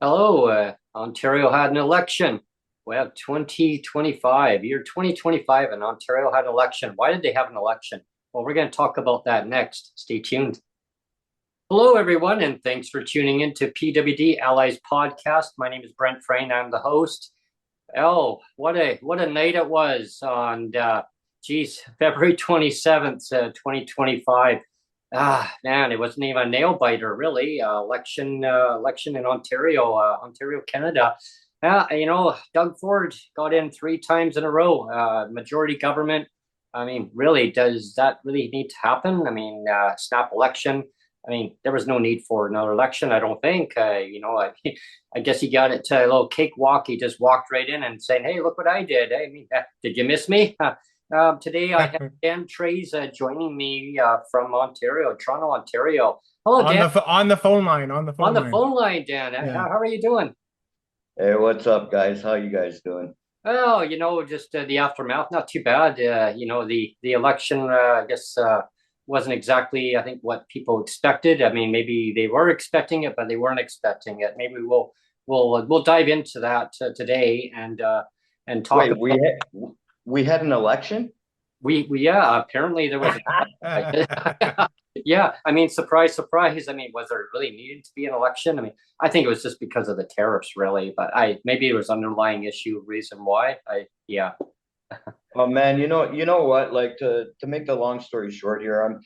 Hello, Ontario had an election. We have 2025, year 2025, and Ontario had an election. Why did they have an election? Well, we're going to talk about that next. Stay tuned. Hello, everyone, and thanks for tuning in to PWD Allies podcast. My name is Brent Frain. I'm the host. Oh, what a night it was on February 27th, 2025. Ah, man, it wasn't even a nail biter, really. Election in Ontario, Canada. Doug Ford got in three times in a row. Majority government. I mean, really, does that really need to happen? I mean, snap election. I mean, there was no need for another election, I don't think. I guess he got it a little cakewalk. He just walked right in and saying, "Hey, look what I did. I mean, did you miss me?" Today I have Dan Trays joining me from Ontario, Toronto, Ontario. Hello, On Dan. the phone line, on the On phone the line. phone line, Dan. Yeah. How are you doing? Hey, what's up, guys? How you guys doing? Oh, just the aftermath. Not too bad. The election, I guess, wasn't exactly, I think, what people expected. I mean, maybe they were expecting it, but they weren't expecting it. Maybe we'll dive into that today and talk Wait, about. we had an election? We yeah. Apparently there was. Yeah, I mean, surprise, surprise. I mean, was there really needed to be an election? I mean, I think it was just because of the tariffs, really. But maybe it was underlying issue reason why. Yeah. Oh man, you know what? Like to make the long story short here,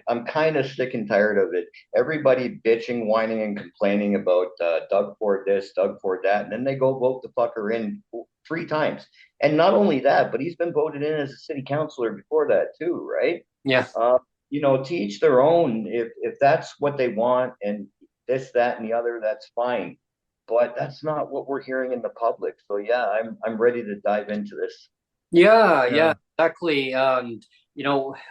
I'm kind of sick and tired of it. Everybody bitching, whining, and complaining about Doug Ford this, Doug Ford that, and then they go vote the fucker in three times. And not only that, but he's been voted in as a city councilor before that too, right? Yeah. Uh, to each their own. If that's what they want, and this, that, and the other, that's fine. But that's not what we're hearing in the public. So yeah, I'm ready to dive into this. Yeah, yeah, Yeah. exactly.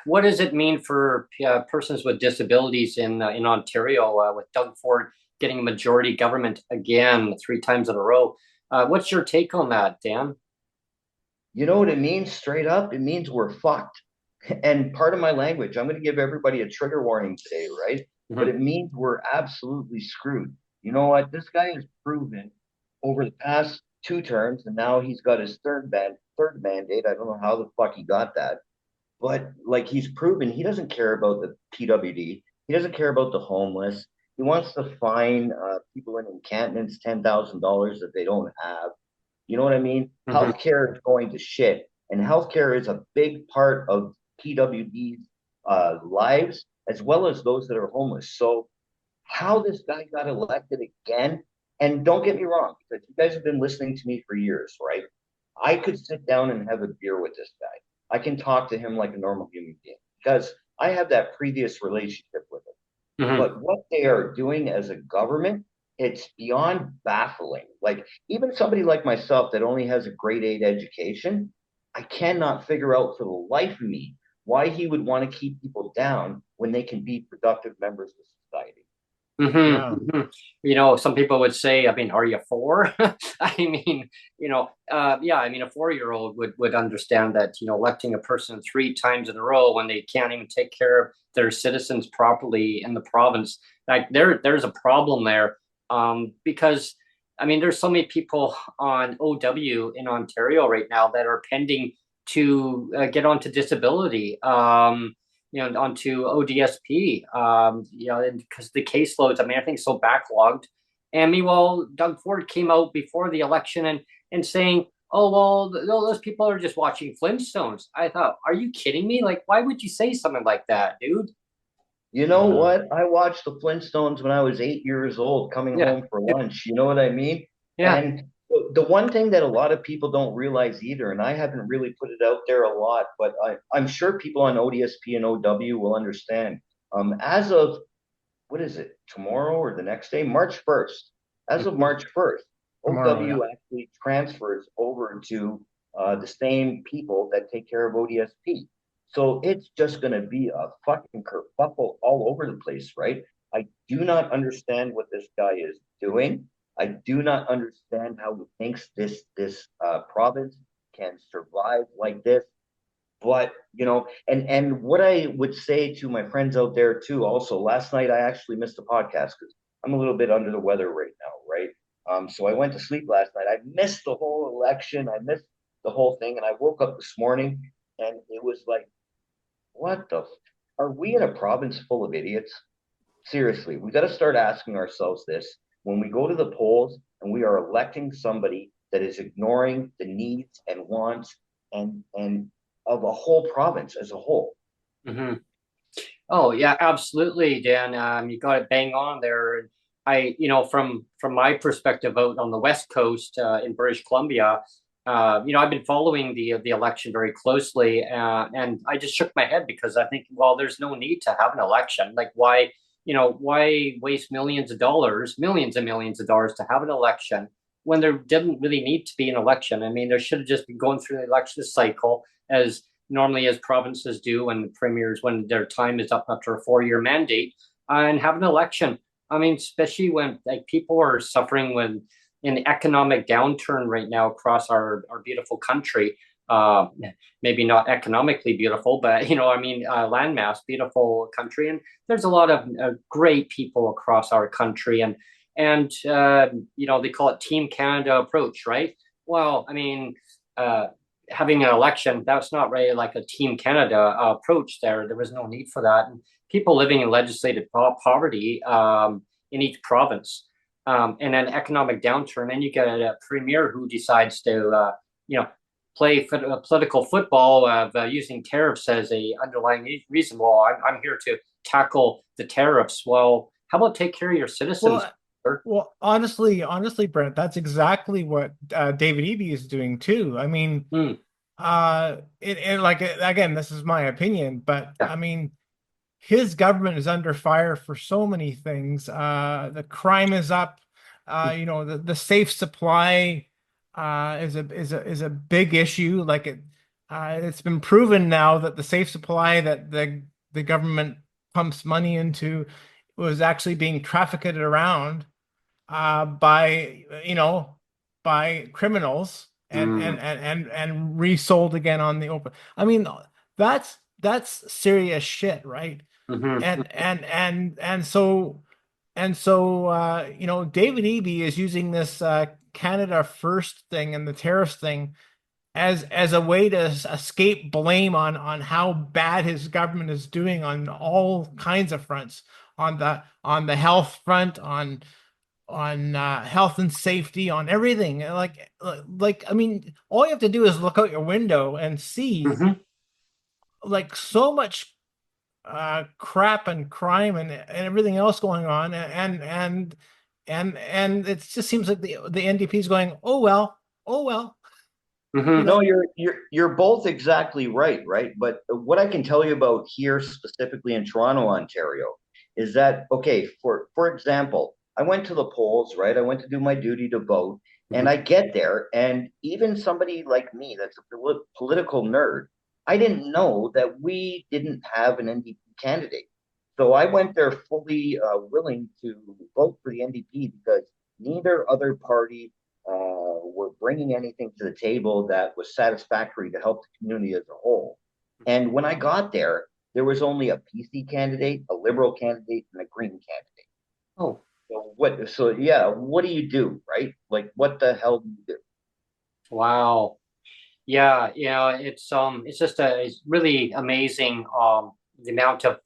What does it mean for persons with disabilities in Ontario with Doug Ford getting majority government again three times in a row? What's your take on that, Dan? You know what it means straight up? It means we're fucked. And part of my language, I'm going to give everybody a trigger warning today, right? But Hmm. it means we're absolutely screwed. You know what? This guy has proven over the past two terms, and now he's got his third mandate. I don't know how the fuck he got that, but like he's proven he doesn't care about the PWD. He doesn't care about the homeless. He wants to fine people in encampments $10,000 that they don't have. You know what I mean? Hmm. Healthcare is going to shit, and healthcare is a big part of PWD's lives as well as those that are homeless. So, how this guy got elected again, and don't get me wrong, because you guys have been listening to me for years, right? I could sit down and have a beer with this guy. I can talk to him like a normal human being because I have that previous relationship with him. Hmm. But what they are doing as a government, it's beyond baffling. Like even somebody like myself that only has a grade 8 education, I cannot figure out for the life of me why he would want to keep people down when they can be productive members of society. Hmm. Yeah. Hmm. Some people would say, I mean, are you four? I mean, yeah, I mean, a 4-year-old would understand that, electing a person three times in a row when they can't even take care of their citizens properly in the province, like there's a problem there. Because I mean, there's so many people on OW in Ontario right now that are pending to get onto disability. Onto ODSP, because the caseloads, I mean, I think so backlogged. And meanwhile, Doug Ford came out before the election and saying, "Oh well, those people are just watching Flintstones." I thought, "Are you kidding me? Like, why would you say something like that, dude?" You know Yeah. what? I watched the Flintstones when I was 8 years old, coming Yeah, home for lunch. You know what I mean? yeah. And the one thing that a lot of people don't realize either, and I haven't really put it out there a lot, but I'm sure people on ODSP and OW will understand. As of what is it, tomorrow or the next day, March 1st. As of Mhm. March 1st, Tomorrow, yeah. OW actually transfers over to the same people that take care of ODSP. So it's just going to be a fucking kerfuffle all over the place, right? I do not understand what this guy is doing. I do not understand how he thinks this province can survive like this. But and what I would say to my friends out there too, also last night I actually missed a podcast because I'm a little bit under the weather right now, right? So I went to sleep last night. I missed the whole election. I missed the whole thing. And I woke up this morning and it was like, what the? Are we in a province full of idiots? Seriously, we got to start asking ourselves this when we go to the polls and we are electing somebody that is ignoring the needs and wants and of a whole province as a whole. Mm-hmm. Oh yeah, absolutely, Dan. You got it bang on there. From my perspective out on the West Coast in British Columbia, I've been following the election very closely, and I just shook my head because I think, well, there's no need to have an election. Like, why waste millions and millions of dollars to have an election when there didn't really need to be an election? I mean, there should have just been going through the election cycle as normally as provinces do and premiers when their time is up after a 4-year mandate and have an election. I mean, especially when like people are suffering when in economic downturn right now across our beautiful country. Uh, Maybe not economically beautiful, but landmass, beautiful country, and there's a lot of great people across our country, and they call it Team Canada approach, right? Well, I mean, having an election, that's not really like a Team Canada approach there. There was no need for that. And people living in legislative poverty in each province, and an economic downturn, and you get a premier who decides to, play political football of using tariffs as a underlying reason. Well, I'm here to tackle the tariffs. Well, how about take care of your citizens? Well, honestly, Brent, that's exactly what David Eby is doing too. I mean, again, this is my opinion, but Yeah. I mean, his government is under fire for so many things. The crime is up. The safe supply is a big issue. It's been proven now that the safe supply that the government pumps money into was actually being trafficked around by criminals and resold again on the open. I mean, that's serious shit, right? Mm-hmm. And so David Eby is using this Canada First thing and the tariffs thing as a way to escape blame on how bad his government is doing on all kinds of fronts, on the health front, on health and safety, on everything. I mean, all you have to do is look out your window and see Mm-hmm. like so much crap and crime and everything else going on, and it just seems like the NDP is going, oh well, oh well. Mm-hmm. No, you're both exactly right, right? But what I can tell you about here specifically in Toronto, Ontario, is that okay, for example, I went to the polls, right? I went to do my duty to vote, and I get there, and even somebody like me that's a political nerd, I didn't know that we didn't have an NDP candidate. So I went there fully willing to vote for the NDP because neither other party were bringing anything to the table that was satisfactory to help the community as a whole. And when I got there, there was only a PC candidate, a Liberal candidate, and a Green candidate. Oh, What do you do, right? Like, what the hell do you do? wow. Yeah, it's really amazing the amount of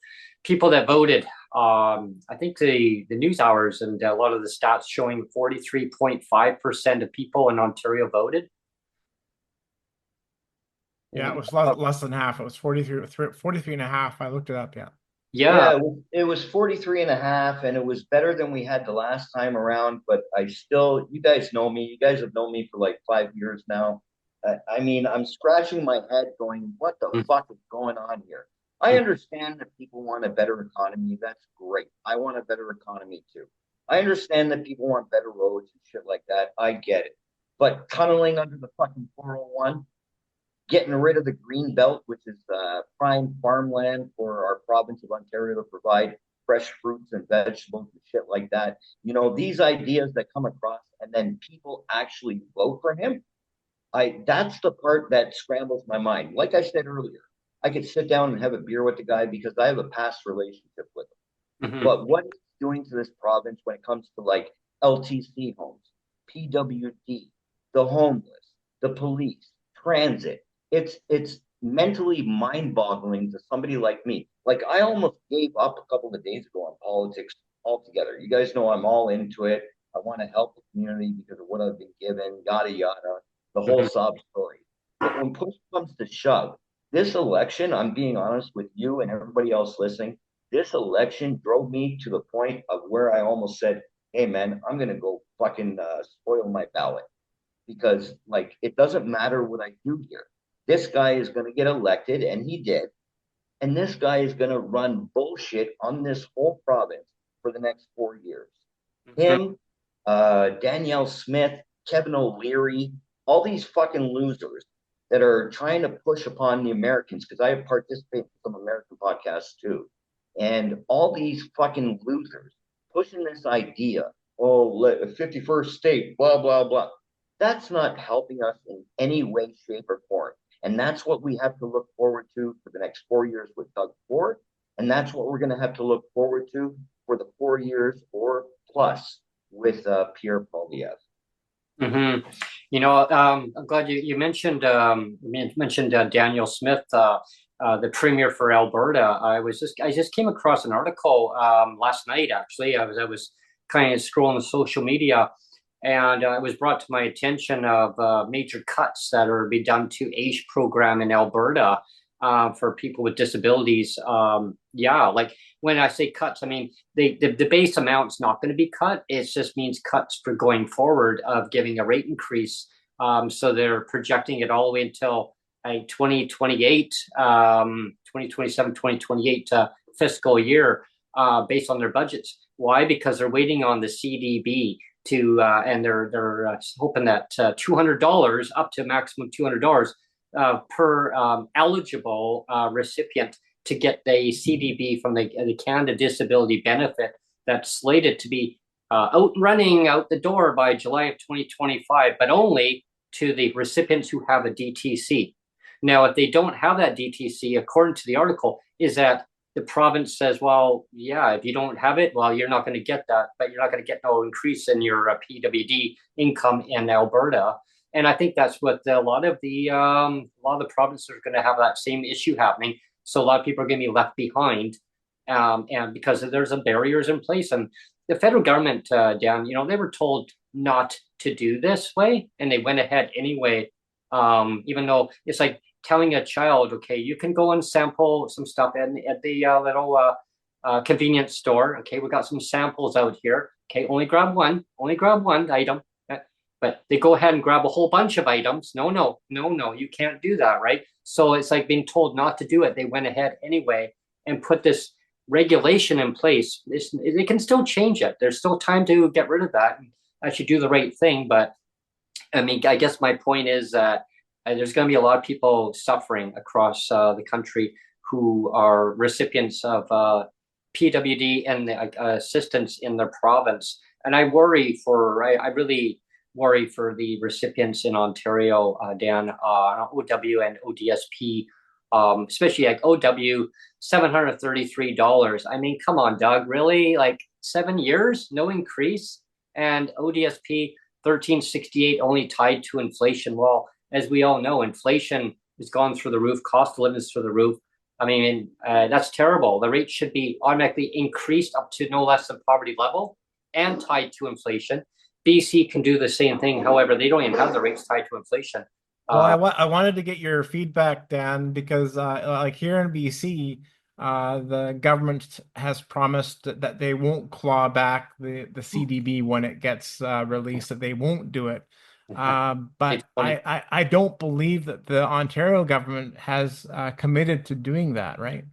people that voted. I think the news hours and a lot of the stats showing 43.5% of people in Ontario voted. Yeah, it was less than half. It was 43 and a half. I looked it up. Yeah. Yeah, Yeah. it was 43 and a half, and it was better than we had the last time around, but you guys know me. You guys have known me for like 5 years now. I mean, I'm scratching my head going, what the fuck is going on here? I understand that people want a better economy. That's great. I want a better economy too. I understand that people want better roads and shit like that. I get it. But tunneling under the fucking 401, getting rid of the green belt, which is prime farmland for our province of Ontario to provide fresh fruits and vegetables and shit like that. These ideas that come across and then people actually vote for him. That's the part that scrambles my mind. Like I said earlier, I could sit down and have a beer with the guy because I have a past relationship with him. Mm-hmm. But what he's doing to this province when it comes to like LTC homes, PWD, the homeless, the police, transit. It's mentally mind-boggling to somebody like me. Like I almost gave up a couple of days ago on politics altogether. You guys know I'm all into it. I want to help the community because of what I've been given, yada yada, the whole Mhm. sob story. But when push comes to shove, this election, I'm being honest with you and everybody else listening, this election drove me to the point of where I almost said, hey man, I'm gonna go fucking spoil my ballot because like it doesn't matter what I do here. This guy is gonna get elected, and he did, and this guy is gonna run bullshit on this whole province for the next 4 years. Mhm. Him, Danielle Smith, Kevin O'Leary, all these fucking losers that are trying to push upon the Americans, because I have participated in some American podcasts too. And all these fucking losers pushing this idea, oh, 51st state, blah, blah, blah. That's not helping us in any way, shape, or form. And that's what we have to look forward to for the next 4 years with Doug Ford. And that's what we're going to have to look forward to for the 4 years or plus with Pierre Poilievre. Mhm. I'm glad you mentioned Daniel Smith, the premier for Alberta. I just came across an article last night. Actually, I was kind of scrolling social media, and it was brought to my attention of major cuts that are be done to ACE program in Alberta for people with disabilities. Yeah, like when I say cuts, I mean the base amount's not going to be cut. It just means cuts for going forward of giving a rate increase. So they're projecting it all the way until 2028, 2027, 2028 fiscal year based on their budgets. Why? Because they're waiting on the CDB to, and they're hoping that $200 up to maximum $200 per eligible recipient to get the CDB from the Canada Disability Benefit that's slated to be out and running out the door by July of 2025, but only to the recipients who have a DTC. Now, if they don't have that DTC, according to the article, is that the province says, well, yeah, if you don't have it, well, you're not going to get that, but you're not going to get no increase in your PWD income in Alberta. And I think that's what a lot of the provinces are going to have that same issue happening. So a lot of people are going to be left behind, and because there's some barriers in place. And the federal government, Dan, they were told not to do this way, and they went ahead anyway. Even though it's like telling a child, okay, you can go and sample some stuff at the little convenience store. Okay, we got some samples out here. Okay, only grab one item. But they go ahead and grab a whole bunch of items. No, no, no, no, you can't do that, right? So it's like being told not to do it. They went ahead anyway and put this regulation in place. They can still change it. There's still time to get rid of that and actually do the right thing. But I mean, I guess my point is that there's going to be a lot of people suffering across the country who are recipients of PWD and the assistance in their province. And I really worry for the recipients in Ontario, Dan, OW and ODSP, especially like OW, $733. I mean, come on, Doug, really? Like 7 years, no increase? And ODSP, 1368 only tied to inflation. Well, as we all know, inflation has gone through the roof, cost of living is through the roof. I mean, that's terrible. The rate should be automatically increased up to no less than poverty level and tied to inflation. BC can do the same thing. However, they don't even have the rates tied to inflation. Well, I wanted to get your feedback, Dan, because like here in BC, the government has promised that they won't claw back the CDB when it gets released, that they won't do it. But I don't believe that the Ontario government has committed to doing that, right?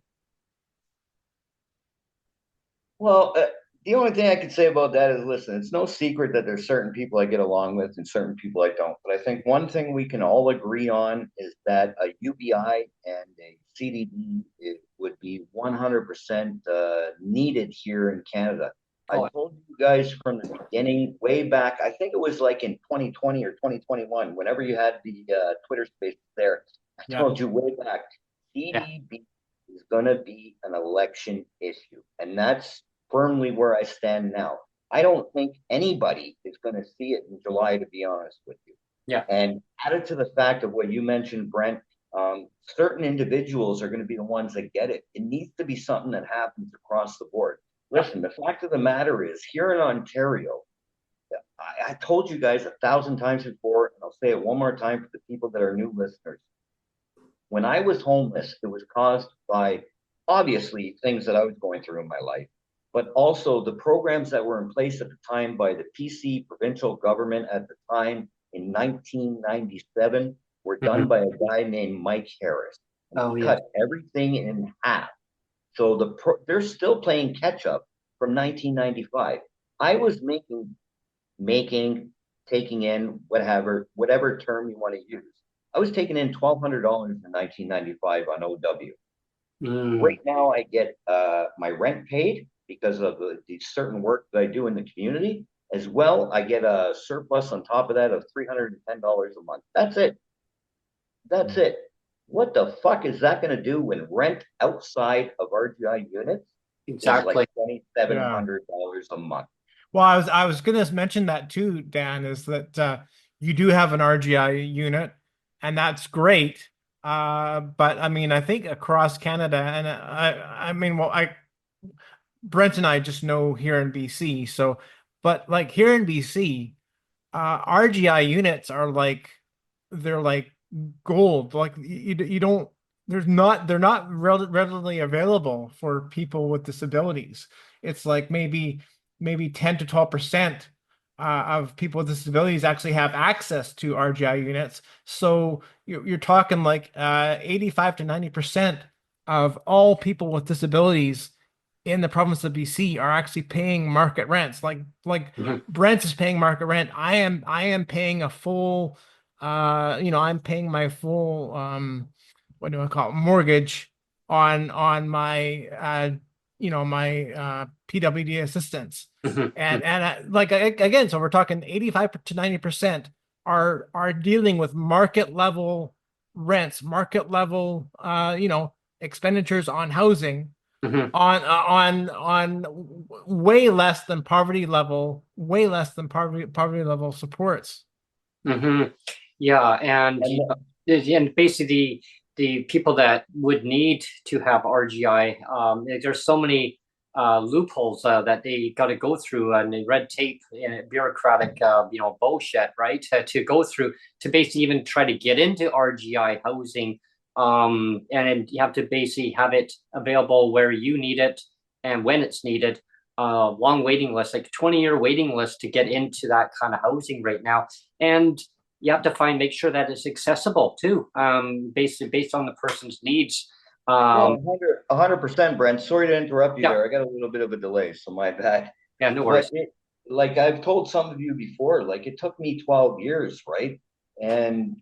Well, the only thing I can say about that is, listen, it's no secret that there's certain people I get along with and certain people I don't. But I think one thing we can all agree on is that a UBI and a CDB would be 100% needed here in Canada. I told you guys from the beginning, way back, I think it was like in 2020 or 2021, whenever you had the Twitter space there, I told you way back, CDB is going to be an election issue. And that's firmly where I stand now. I don't think anybody is going to see it in July, to be honest with you. Yeah. And added to the fact of what you mentioned, Brent, certain individuals are going to be the ones that get it. It needs to be something that happens across the board. Listen, the fact of the matter is, here in Ontario, I told you guys 1,000 times before, and I'll say it one more time for the people that are new listeners. When I was homeless, it was caused by obviously things that I was going through in my life, but also the programs that were in place at the time by the PC provincial government at the time in 1997 were done by a guy named Mike Harris. Oh, He yeah. cut everything in half. So they're still playing catch up from 1995. I was making, taking in whatever term you want to use. I was taking in $1,200 in 1995 on OW. Right now, I get my rent paid because of the certain work that I do in the community. As well, I get a surplus on top of that of $310 a month. That's it. That's it. What the fuck is that going to do when rent outside of RGI units Exactly. is like $2,700 a month? Well, I was going to mention that too, Dan, is that you do have an RGI unit, and that's great. But I mean, I think across Canada, and I mean, well, Brent and I just know here in BC. So, but like here in BC, RGI units are like they're like gold. Like you don't they're not readily available for people with disabilities. It's like maybe 10 to 12% of people with disabilities actually have access to RGI units. So you're talking like 85 to 90% of all people with disabilities in the province of BC are actually paying market rents. Like Brent is paying market rent. I am paying a full I'm paying my full what do I call it, mortgage on my my PWD assistance. And like again, so we're talking 85 to 90% are dealing with market level rents, market level expenditures on housing on way less than poverty level, way less than poverty level supports. Yeah, and And and basically the people that would need to have RGI, there's so many loopholes that they got to go through, and the red tape, bureaucratic, bullshit, right? To go through to basically even try to get into RGI housing, and you have to basically have it available where you need it and when it's needed. Long waiting list, like 20-year waiting list to get into that kind of housing right now, and you have to make sure that it's accessible too, based on the person's needs. yeah, 100%, Brent. Sorry to interrupt you Yeah, there. I got a little bit of a delay, so my bad. yeah, no But worries. like I've told some of you before, like it took me 12 years, right? And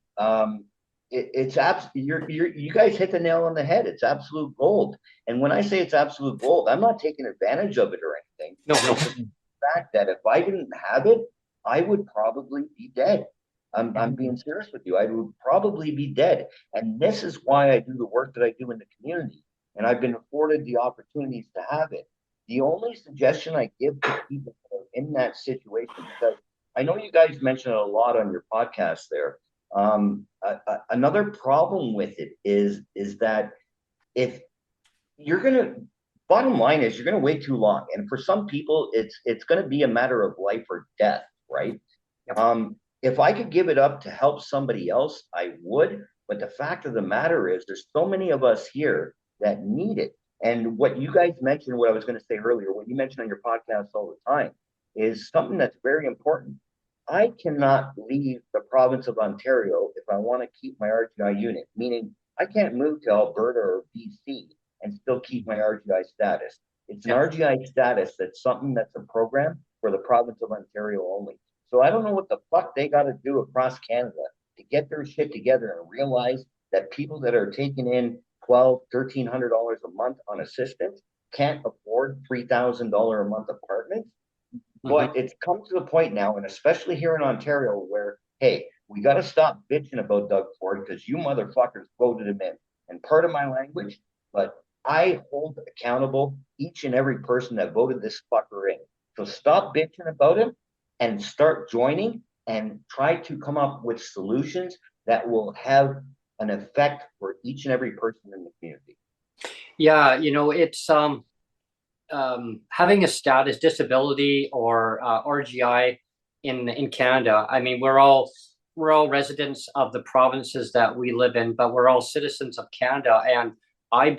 you guys hit the nail on the head. It's absolute gold. And when I say it's absolute gold, I'm not taking advantage of it or anything. No, no. It's the fact that if I didn't have it, I would probably be dead. I'm being serious with you. I would probably be dead. And this is why I do the work that I do in the community. And I've been afforded the opportunities to have it. The only suggestion I give to people that are in that situation, because I know you guys mention it a lot on your podcast there. Another problem with it is that if you're gonna, bottom line is you're gonna wait too long, and for some people it's gonna be a matter of life or death, right? Yep. If I could give it up to help somebody else, I would. But the fact of the matter is, there's so many of us here that need it. And what you guys mentioned, what I was going to say earlier, what you mentioned on your podcast all the time, is something that's very important. I cannot leave the province of Ontario if I want to keep my RGI unit, meaning I can't move to Alberta or BC and still keep my RGI status. It's an Yep. RGI status that's something that's a program for the province of Ontario only. So I don't know what the fuck they got to do across Canada to get their shit together and realize that people that are taking in $1,200-$1,300 a month on assistance can't afford $3,000 a month apartments. But it's come to the point now, and especially here in Ontario, where, hey, we got to stop bitching about Doug Ford because you motherfuckers voted him in. And part of my language, but I hold accountable each and every person that voted this fucker in. So stop bitching about it and start joining and try to come up with solutions that will have an effect for each and every person in the community. Yeah, it's having a status disability or RGI in Canada. I mean, we're all residents of the provinces that we live in, but we're all citizens of Canada. And I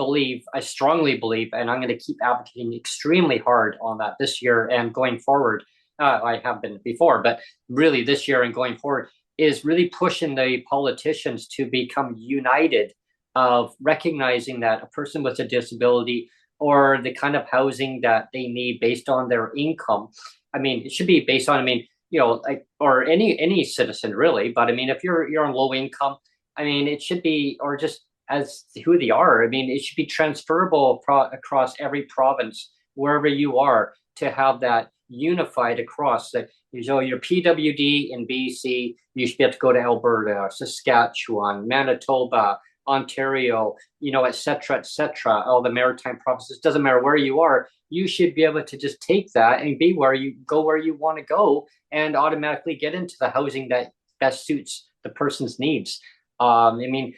strongly believe, and I'm going to keep advocating extremely hard on that this year and going forward. I have been before, but really this year and going forward is really pushing the politicians to become united of recognizing that a person with a disability or the kind of housing that they need based on their income. I mean, it should be based on, like, or any citizen really, but I mean, if you're on low income, I mean, it should be, or just as who they are. I mean, it should be transferable across every province, wherever you are, to have that unified across that. Your PWD in BC, you should be able to go to Alberta, Saskatchewan, Manitoba, Ontario, et cetera, all the maritime provinces. Doesn't matter where you are, you should be able to just take that and be where you want to go and automatically get into the housing that best suits the person's needs. I mean,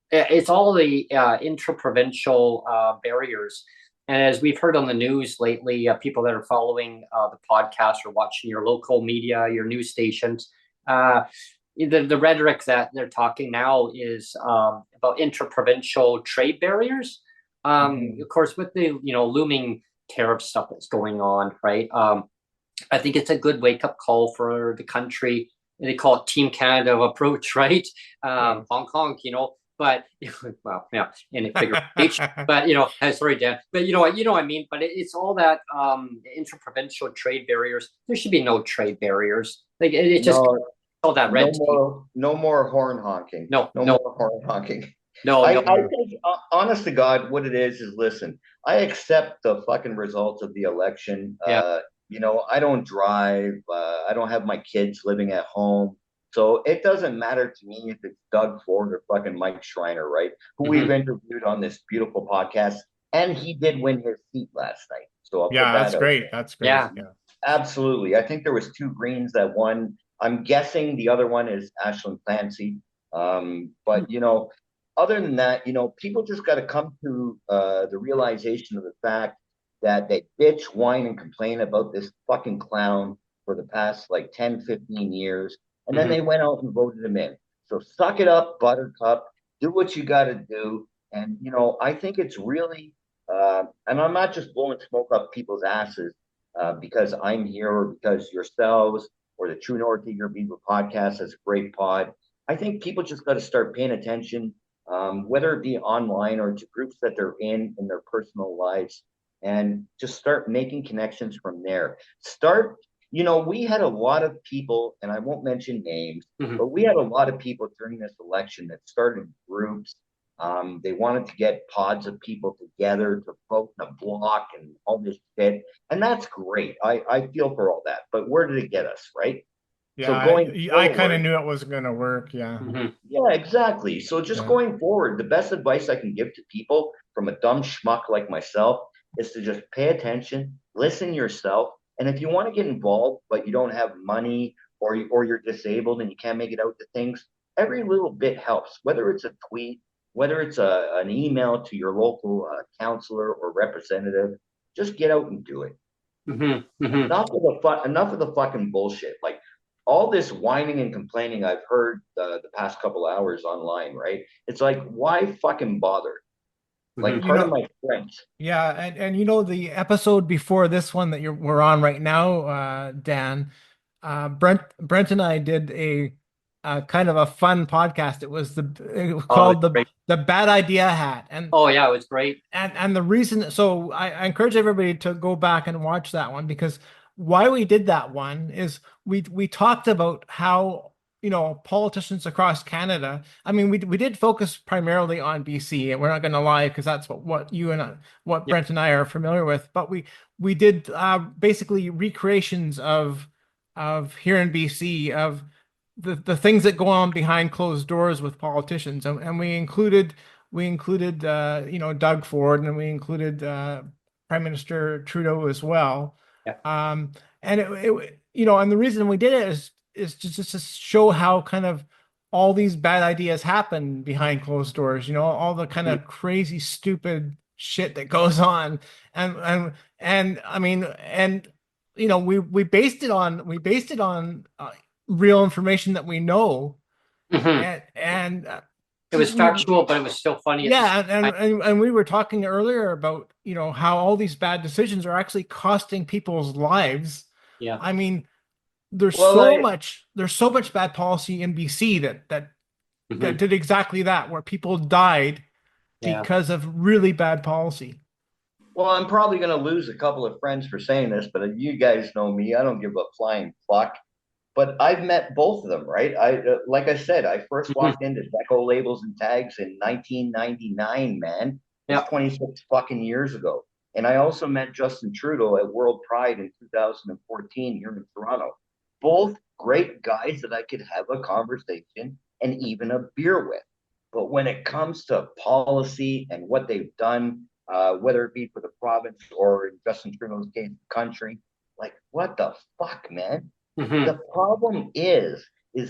it's all the intra-provincial barriers. And as we've heard on the news lately, people that are following the podcast or watching your local media, your news stations, the rhetoric that they're talking now is about intra-provincial trade barriers. Of course, with the looming tariff stuff that's going on, right? I think it's a good wake-up call for the country. They call it Team Canada approach, right? Hong Kong, but well, yeah, in a figure of speech. But sorry, Dan. But what I mean. But it's all that intra-provincial trade barriers. There should be no trade barriers. Like it just. No, All that red no more horn honking. No more horn honking. No, I think, honest to God, what it is listen, I accept the fucking results of the election. Yeah. I don't drive. I don't have my kids living at home. So it doesn't matter to me if it's Doug Ford or fucking Mike Schreiner, right? Who we've interviewed on this beautiful podcast. And he did win his seat last night. So that's great. That's great. Yeah. Absolutely. I think there was 2 Greens that won. I'm guessing the other one is Ashland Clancy. But, other than that, people just got to come to the realization of the fact that they bitch, whine, and complain about this fucking clown for the past like 10, 15 years. And then they went out and voted him in. So suck it up, Buttercup. Do what you got to do. And, I think it's really, and I'm not just blowing smoke up people's asses because I'm here or because yourselves or the True North Eager Beaver podcast is a great pod. I think people just got to start paying attention, whether it be online or to groups that they're in their personal lives, and just start making connections from there. We had a lot of people, and I won't mention names, but we had a lot of people during this election that started groups. They wanted to get pods of people together to vote in a block and all this shit. And that's great. I feel for all that. But where did it get us, right? Yeah, so I kind of knew it wasn't going to work. Yeah. Yeah, exactly. So just going forward, the best advice I can give to people from a dumb schmuck like myself is to just pay attention, listen yourself. And if you want to get involved, but you don't have money or you're disabled and you can't make it out to things, every little bit helps, whether it's a tweet, whether it's an email to your local counselor or representative. Just get out and do it. Enough of the fucking bullshit. Like all this whining and complaining I've heard the past couple hours online, right? It's like, why fucking bother? Like, pardon my French. Yeah, and the episode before this one that we're on right now, Dan, Brent and I did a kind of a fun podcast. It was called the Bad Idea Hat, and oh yeah, it was great. And the reason, so I encourage everybody to go back and watch that one, because why we did that one is we talked about how politicians across Canada. I mean, we did focus primarily on BC, and we're not going to lie, because that's what you and Brent and I are familiar with. But we did basically recreations of here in BC of the things that go on behind closed doors with politicians, and we included Doug Ford, and we included Prime Minister Trudeau as well. Yeah. and and the reason we did it is just to show how kind of all these bad ideas happen behind closed doors, all the kind of crazy, stupid shit that goes on. And I mean, and we based it on real information that we know, Mhm. and It was we factual, but it was still funny at the same yeah, time. and we were talking earlier about, how all these bad decisions are actually costing people's lives. Yeah. I mean, Well, there's so much bad policy in BC that Mhm. did exactly that, where people died Yeah. because of really bad policy. well, I'm probably going to lose a couple of friends for saying this, but you guys know me. I don't give a flying fuck. But I've met both of them, right? Like I said, I first Mhm. walked into Deco Labels and Tags in 1999, man. It's Yeah. 26 fucking years ago. And I also met Justin Trudeau at World Pride in 2014 here in Toronto. Both great guys that I could have a conversation and even a beer with. But when it comes to policy and what they've done, whether it be for the province or in Justin Trudeau's case, the country, like what the fuck, man? Mhm. The problem is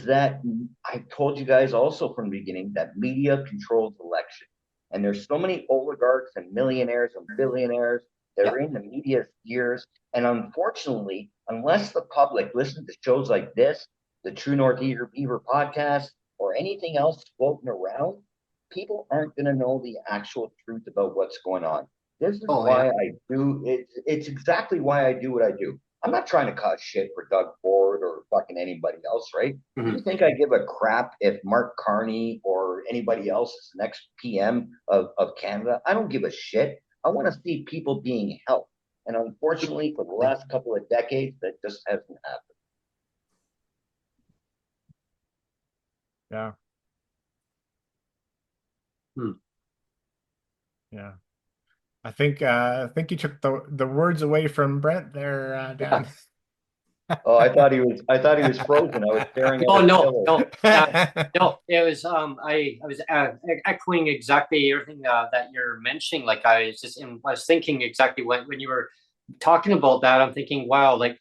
that I told you guys also from the beginning that media controls election. And there's so many oligarchs and millionaires and billionaires that Yeah. are in the media spheres. And unfortunately, unless the public listen to shows like this, the True North Beaver podcast, or anything else floating around, people aren't going to know the actual truth about what's going on. This is Oh yeah. why I do it. It's exactly why I do what I do. I'm not trying to cause shit for Doug Ford or fucking anybody else, right? You Mhm. think I give a crap if Mark Carney or anybody else is the next PM of Canada? I don't give a shit. I want to see people being helped. And unfortunately, for the last couple of decades, that just hasn't happened. Yeah, Hmm. yeah. I think you took the words away from Brent there, Yeah. Dan. Oh, I thought he was frozen. I was staring at Oh his no, pillow. no, no. It was I was echoing exactly everything that you're mentioning. Like I was thinking exactly when you were talking about that. I'm thinking, wow, like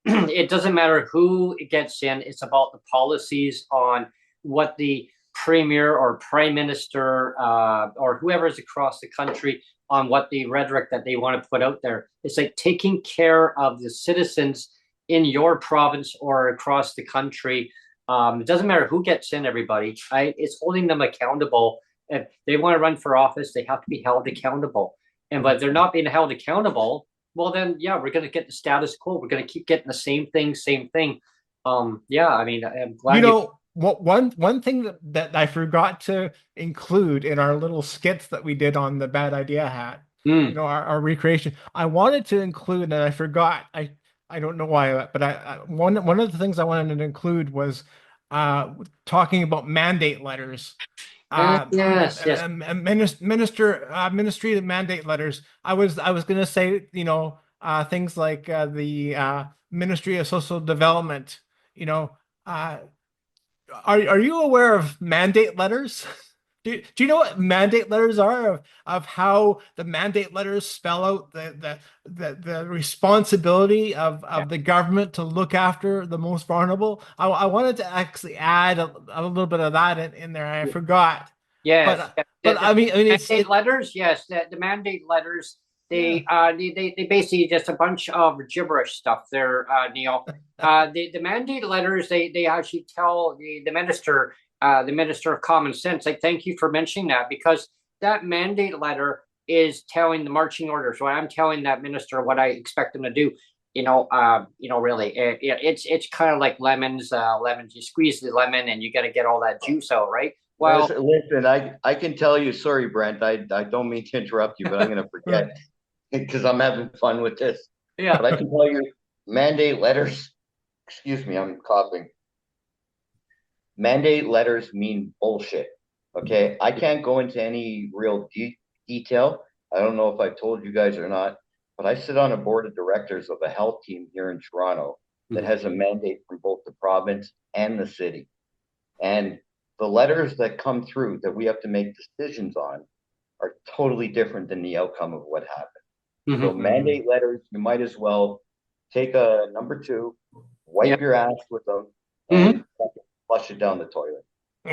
it doesn't matter who gets in. It's about the policies on what the premier or prime minister or whoever is across the country on what the rhetoric that they want to put out there. It's like taking care of the citizens in your province or across the country. It doesn't matter who gets in, everybody. Right? It's holding them accountable. If they want to run for office, they have to be held accountable. And but if they're not being held accountable, well then yeah, we're going to get the status quo. We're going to keep getting the same thing. Yeah, I mean, I'm glad you. What one thing that I forgot to include in our little skits that we did on the bad idea hat, Mm, our recreation. I wanted to include, and I forgot. I don't know why, but one of the things I wanted to include was talking about mandate letters. yes, yes. Ministry of mandate letters. I was gonna say, things like the Ministry of Social Development. You know, uh, are you aware of mandate letters? Do you know what mandate letters are, of how the mandate letters spell out the responsibility Yeah. of the government to look after the most vulnerable? I wanted to actually add a little bit of that in there. I forgot, Yes, but yes. but I mean Mandate letters, yes, the mandate letters, yeah. they basically just a bunch of gibberish stuff there, Neil. The mandate letters, they actually tell the minister of common sense, like thank you for mentioning that, because that mandate letter is telling the marching orders. So I'm telling that minister what I expect them to do. Really, it's kind of like lemons. Lemons, you squeeze the lemon and you got to get all that juice out, right? Well, Listen, I can tell you, sorry, Brent, I don't mean to interrupt you, but I'm going to forget because I'm having fun with this. yeah. But I can tell you, mandate letters, excuse me, I'm coughing. Mandate letters mean bullshit. Okay. I can't go into any real detail. I don't know if I told you guys or not, but I sit on a board of directors of a health team here in Toronto that Mhm. has a mandate from both the province and the city. And the letters that come through that we have to make decisions on are totally different than the outcome of what happened. So Mhm. Mm. mandate letters, you might as well take a number 2, wipe your ass with them, Mhm. and fucking flush it down the toilet.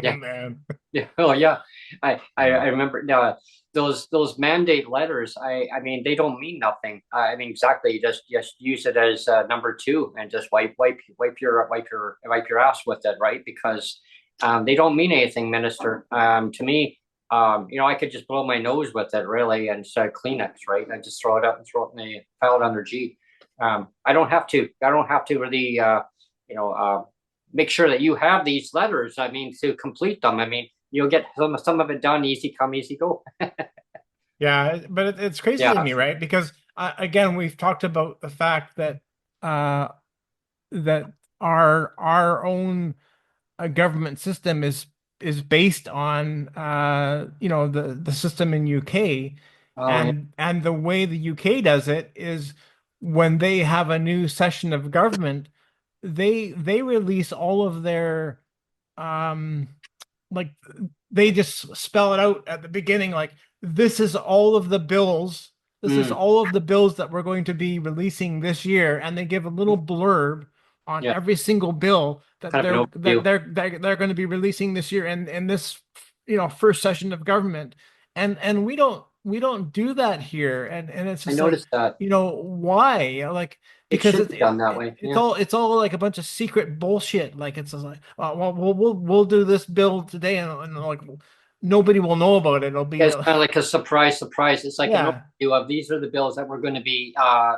Yeah. Man. Yeah. Oh yeah. I remember those mandate letters. I mean they don't mean nothing. I mean exactly. You just use it as number 2 and just wipe your ass with it, right? Because they don't mean anything, Minister. To me, you know, I could just blow my nose with it really and say Kleenex, right? And I just throw it up and throw it in the file it under G. I don't have to. I don't have to really. You know. Make sure that you have these letters. I mean, to complete them. I mean, you'll get some of it done. Easy come, easy go. Yeah, but it's crazy to Yeah. me, right? Because again, we've talked about the fact that uh, that our own government system is based on you know the system in UK, Oh yeah. and the way the UK does it is when they have a new session of government, they release all of their um like they just spell it out at the beginning, like this is all of the bills, this is Mm, all of the bills that we're going to be releasing this year, and they give a little blurb on yeah. every single bill that Kind of an overview. they're going to be releasing this year and in this, you know, first session of government. And we don't do that here, and it's I just like, noticed that you know, why? Like, it because should be done that way. Yeah. it's all like a bunch of secret bullshit. Like it's just like, well, we'll do this bill today, and like nobody will know about it. It'll be It's kind of like a surprise, surprise. It's like an yeah. overview of these are the bills that we're going to be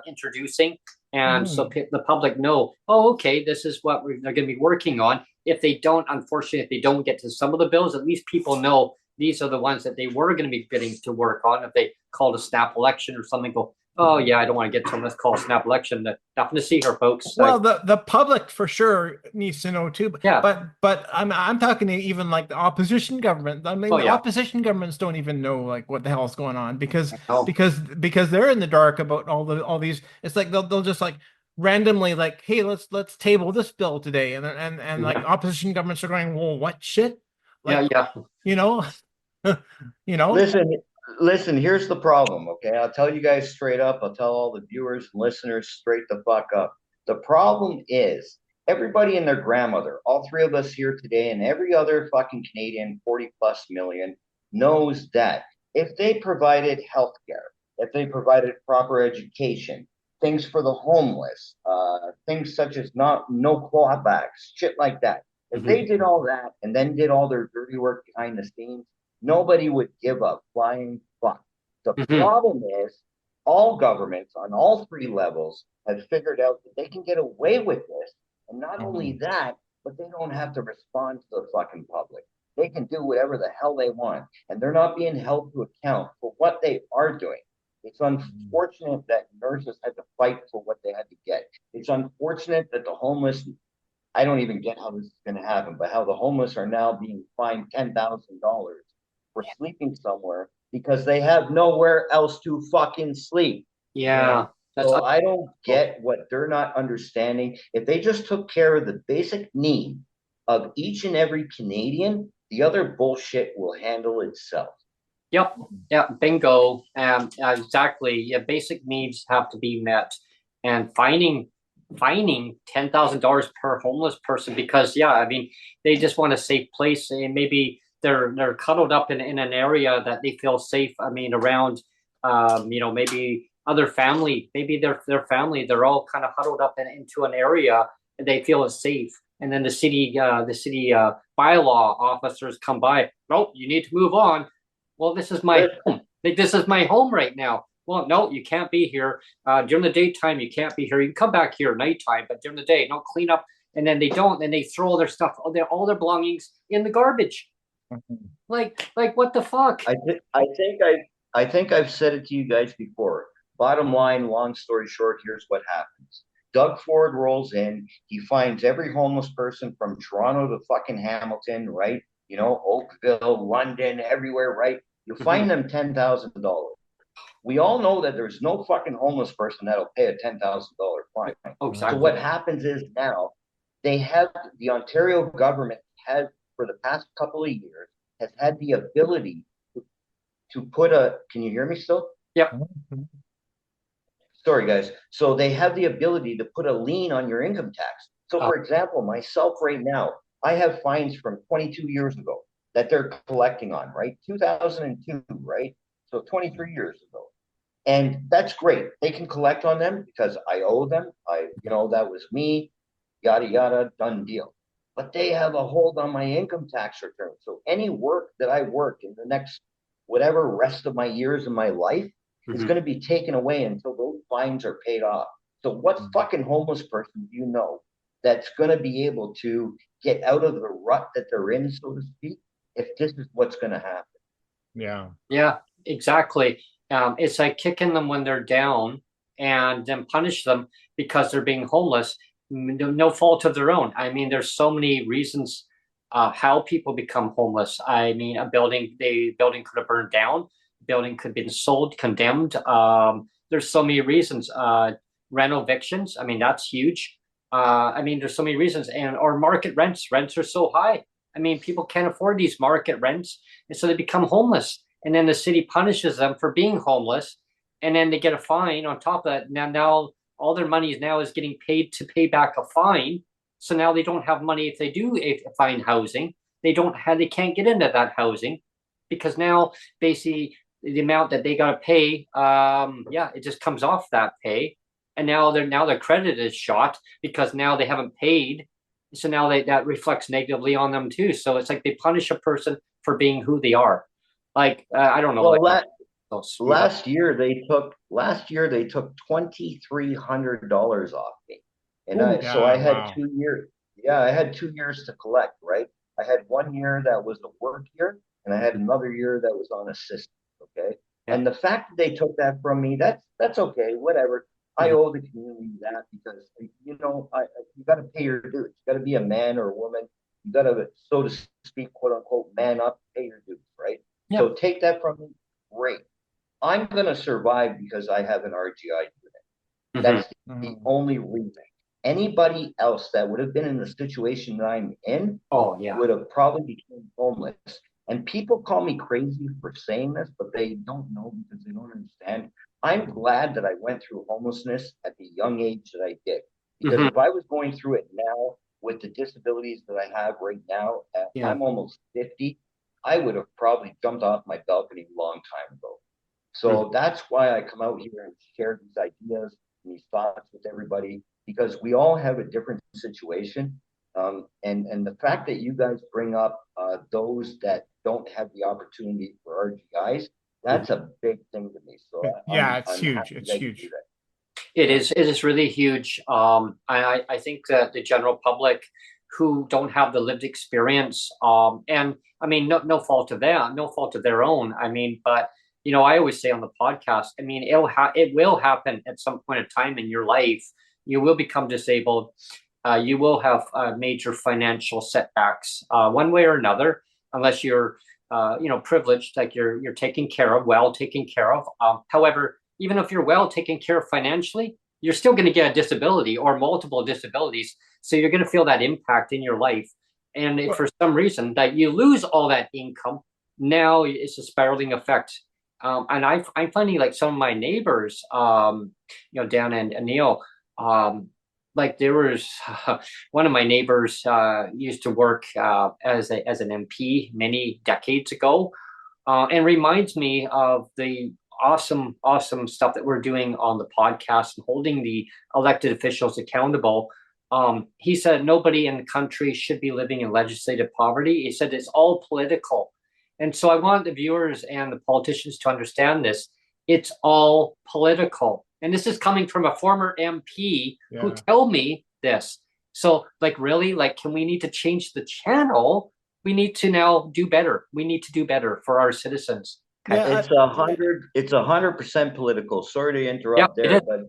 introducing, and so Mhm. the public know. Oh, okay, this is what they're going to be working on. If they don't, unfortunately, if they don't get to some of the bills, at least people know these are the ones that they were going to be getting to work on. If they called a snap election or something, go, oh yeah, I don't want to get to them. Let's call a snap election. Nothing to see here, folks. Well, the public for sure needs to know too, Yeah. but I'm talking to even like the opposition government. I mean, Oh the yeah. opposition governments don't even know like what the hell is going on, because I know. they're in the dark about all these. It's like they'll just like randomly like, hey, let's table this bill today, and like Yeah. opposition governments are going, well, what shit? Yeah. Like, Yeah. you know, you know. Listen, listen, here's the problem, okay? I'll tell you guys straight up. I'll tell all the viewers and listeners straight the fuck up. The problem is everybody and their grandmother, all 3 of us here today, and every other fucking Canadian, 40 plus million, knows that if they provided healthcare, if they provided proper education, things for the homeless, things such as no clawbacks, shit like that. If Mhm. they did all that and then did all their dirty work behind the scenes, nobody would give a flying fuck. The Mhm. problem is all governments on all 3 levels have figured out that they can get away with this. And not only that, but they don't have to respond to the fucking public. They can do whatever the hell they want. And they're not being held to account for what they are doing. It's unfortunate that nurses had to fight for what they had to get. It's unfortunate that the homeless, I don't even get how this is going to happen, but how the homeless are now being fined $10,000 for sleeping somewhere because they have nowhere else to fucking sleep. Yeah. Yeah. That's So I don't get what they're not understanding. If they just took care of the basic need of each and every Canadian, the other bullshit will handle itself. Yep. Yeah. Bingo. Exactly. Yeah. Basic needs have to be met, and fining $10,000 per homeless person because yeah, I mean they just want a safe place and maybe they're cuddled up in an area that they feel safe. I mean around, you know, maybe other family, maybe their family, they're all kind of huddled up into an area and they feel is safe. And then the city bylaw officers come by. Nope, you need to move on. Well, this is my home. Like, this is my home right now. Well, no, you can't be here. During the daytime, you can't be here. You can come back here nighttime, but during the day, no clean up. And then they don't. Then they throw all their stuff, all their belongings in the garbage. Like what the fuck? I think I've said it to you guys before. Bottom line, long story short, here's what happens. Doug Ford rolls in. He finds every homeless person from Toronto to fucking Hamilton, right? You know, Oakville, London, everywhere, right? You Mhm. find them $10,000. We all know that there's no fucking homeless person that'll pay a $10,000 fine. Oh, So exactly. what happens is now they have the Ontario government has for the past couple of years has had the ability to put a. Can you hear me still? Yep. sorry guys. So they have the ability to put a lien on your income tax. So Uh, for example, myself right now, I have fines from 22 years ago that they're collecting on, right? 2002, right? So 23 years ago. And that's great. They can collect on them because I owe them. That was me, yada, yada, done deal. But they have a hold on my income tax return. So any work that I work in the next whatever rest of my years in my life is mhm. going to be taken away until those fines are paid off. So what fucking homeless person do you know that's going to be able to get out of the rut that they're in, so to speak, if this is what's going to happen? Yeah. Yeah, exactly. It's like kicking them when they're down and then punish them because they're being homeless, no fault of their own. I mean, there's so many reasons how people become homeless. I mean, the building could have burned down, building could have been sold, condemned. There's so many reasons. Rent evictions, I mean, that's huge. I mean, there's so many reasons, and or market rents. Rents are so high. I mean, people can't afford these market rents, and so they become homeless, and then the city punishes them for being homeless, and then they get a fine on top of that. Now all their money is now is getting paid to pay back a fine. So now they don't have money if they do find housing. They can't get into that housing because now basically the amount that they got to pay, yeah, it just comes off that pay, and now their credit is shot because now they haven't paid. So now that reflects negatively on them too. So it's like they punish a person for being who they are. Like I don't know, Well, like that they'll screw up. last year they took $2,300 off me, and Ooh, I Yeah. had Wow. 2 years. Yeah, I had 2 years to collect. Right, I had 1 year that was a work year, and I had another year that was on assistance. Okay, yeah. and the fact that they took that from me, that's okay. Whatever. I Mhm. owe the community that because you got to pay your dues. You got to be a man or a woman. You got to, so to speak, quote unquote, man up, pay your dues. Right. Yeah. So take that from me. Great. I'm going to survive because I have an RGI unit. Hmm. That's the Mhm. only reason. Anybody else that would have been in the situation that I'm in Oh yeah. would have probably become homeless. And people call me crazy for saying this, but they don't know because they don't understand. I'm glad that I went through homelessness at the young age that I did. Because Hmm. if I was going through it now with the disabilities that I have right now, Yeah. I'm almost 50, I would have probably jumped off my balcony a long time ago. Mhm. So that's why I come out here and share these ideas and these thoughts with everybody because we all have a different situation. And the fact that you guys bring up those that don't have the opportunity for RGIs, Mhm. that's a big thing to me. So Yeah, it's I'm huge. happy It's that you do huge. that. It Yeah. is. It is really huge. I think that the general public who don't have the lived experience, and I mean, no fault of them, no fault of their own. I mean, but I always say on the podcast, I mean, it will happen at some point of time in your life. You will become disabled. You will have major financial setbacks, one way or another, unless you're, privileged, like you're taken care of, well taken care of. However, even if you're well taken care of financially, you're still going to get a disability or multiple disabilities. So you're going to feel that impact in your life. And if Well, for some reason that you lose all that income, now it's a spiraling effect. And I'm finding like some of my neighbors, Dan and Neil, like there was one of my neighbors used to work as an MP many decades ago, and reminds me of the awesome stuff that we're doing on the podcast and holding the elected officials accountable. He said nobody in the country should be living in legislative poverty. He said it's all political. And so I want the viewers and the politicians to understand this. It's all political. And this is coming from a former MP who yeah. told me this. So, like, really, like, can we need to change the channel? We need to now do better. We need to do better for our citizens. Okay. Yeah. It's 100% political. Sorry to Yeah, interrupt it there, is. but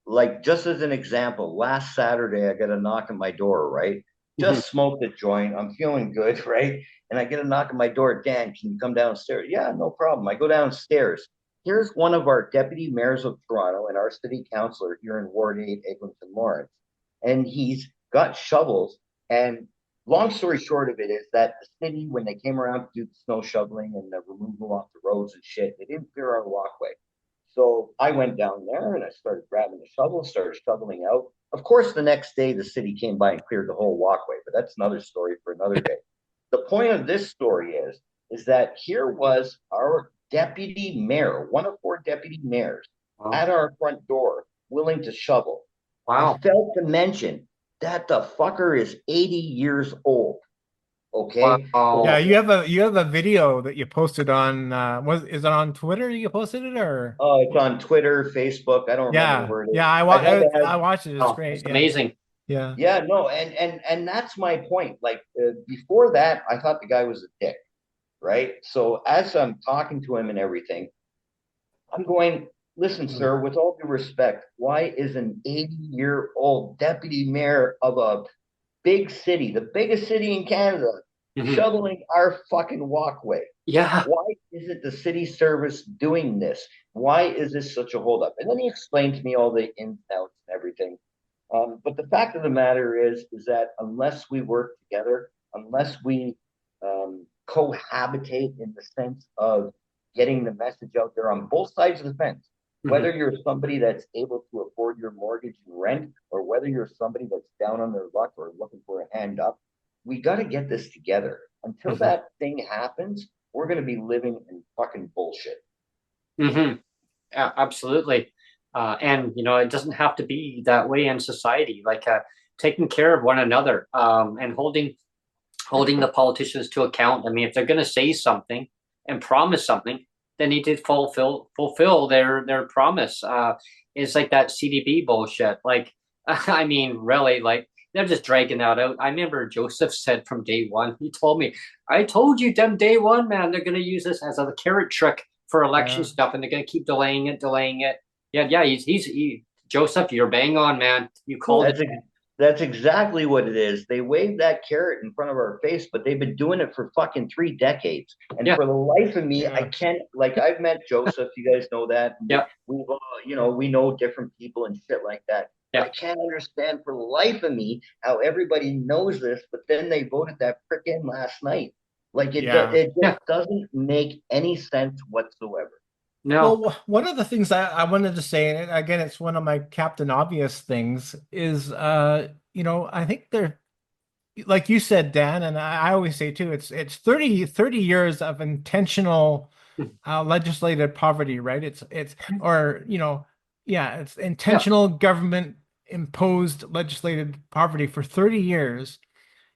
like just as an example, last Saturday I got a knock on my door, right? Mhm. Just smoked a joint. I'm feeling good, right? And I get a knock on my door. Dan, can you come downstairs? Yeah, no problem. I go downstairs. Here's one of our deputy mayors of Toronto and our city councilor here in Ward 8, Eglinton Lawrence. And he's got shovels. And long story short of it is that the city, when they came around to do the snow shoveling and the removal off the roads and shit, they didn't clear our walkway. So I went down there and I started grabbing the shovel, started shoveling out. Of course, the next day the city came by and cleared the whole walkway, but that's another story for another day. The point of this story is that here was our deputy mayor, one of four deputy mayors, Wow. at our front door, willing to shovel. I Wow. failed to mention that the fucker is 80 years old. Okay. Wow. Yeah, you have a video that you posted on is it on Twitter you posted it or Oh, it's on Twitter, Facebook. I don't remember yeah. where it is. Yeah, I'd rather have, I watched it. It's Oh, great. it's Yeah. amazing. Yeah. yeah, no, and that's my point. Like before that, I thought the guy was a dick, right? So as I'm talking to him and everything, I'm going, listen, sir, with all due respect, why is an 80-year-old deputy mayor of a big city, the biggest city in Canada, Mhm. shoveling our fucking walkway? Yeah. Why isn't the city service doing this? Why is this such a holdup? And then he explained to me all the ins and outs and everything. But the fact of the matter is that unless we work together, unless we cohabitate in the sense of getting the message out there on both sides of the fence, whether you're somebody that's able to afford your mortgage and rent, or whether you're somebody that's down on their luck or looking for a hand up, we got to get this together. Until that thing happens, we're going to be living in fucking bullshit. Mm-hmm. Yeah, absolutely. And it doesn't have to be that way in society. Like taking care of one another, and holding the politicians to account. I mean, if they're going to say something and promise something, they need to fulfill their promise. It's like that CDB bullshit. Like, I mean, really, like they're just dragging that out. I remember Joseph said from day one, he told me, "I told you, them day one, man, they're going to use this as a carrot trick for election Yeah. stuff, and they're going to keep delaying it. Yeah. Joseph, you're bang on, man. You called That's it. that's exactly what it is. They waved that carrot in front of our face, but they've been doing it for fucking 3 decades. And Yeah. for the life of me, I Yeah. can't. Like, I've met Joseph. You guys know that. Yeah. We've we know different people and shit like that. Yeah. I can't understand for the life of me how everybody knows this, but then they voted that prick in last night. Like Yeah. it Yeah. just doesn't make any sense whatsoever. No. Well, one of the things I wanted to say, and again, it's one of my Captain Obvious things, is I think they're like you said, Dan, and I always say too, it's 30 years of intentional legislated poverty, right? It's or yeah, it's Yeah. intentional government imposed legislated poverty for 30 years.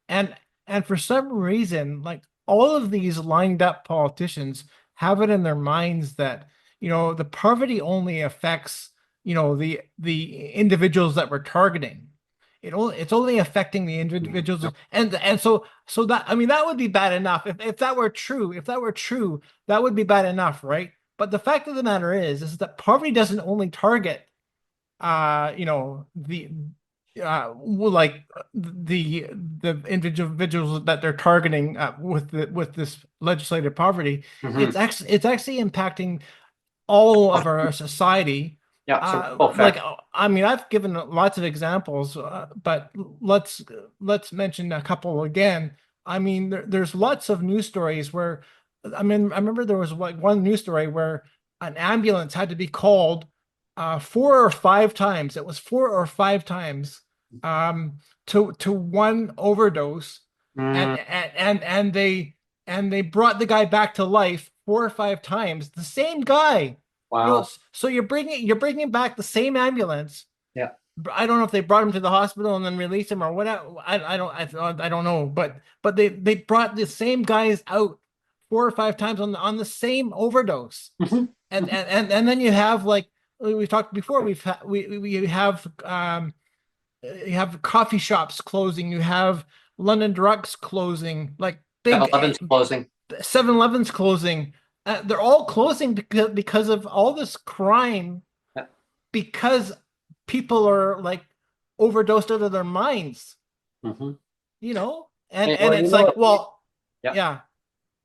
And and for some reason, like all of these lined up politicians have it in their minds that, the poverty only affects, the individuals that we're targeting. It's only affecting the individuals. And so that, I mean, that would be bad enough. If that were true, that would be bad enough, right? But the fact of the matter is that poverty doesn't only target the like the individuals that they're targeting with this legislative poverty. Mhm. It's actually impacting all of our society. Yeah. So, oh, Like, fact. I mean, I've given lots of examples, but let's mention a couple again. I mean, there's lots of news stories where, I mean, I remember there was like one news story where an ambulance had to be called 4 or 5 times. It was 4 or 5 times to one overdose, and Mm, they brought the guy back to life 4 or 5 times. The same guy. wow. So you're bringing back the same ambulance. Yeah. I don't know if they brought him to the hospital and then released him or whatever. I don't know, but they brought the same guys out 4 or 5 times on the same overdose. Mhm. And then you have, like we talked before, we have you have coffee shops closing, you have London Drugs closing, like big 7-Eleven's closing. 7-Eleven's closing. They're all closing because of all this crime, Yeah. because people are like overdosed out of their minds, Mhm. and And- and Well, it's like, well, Yeah. yeah,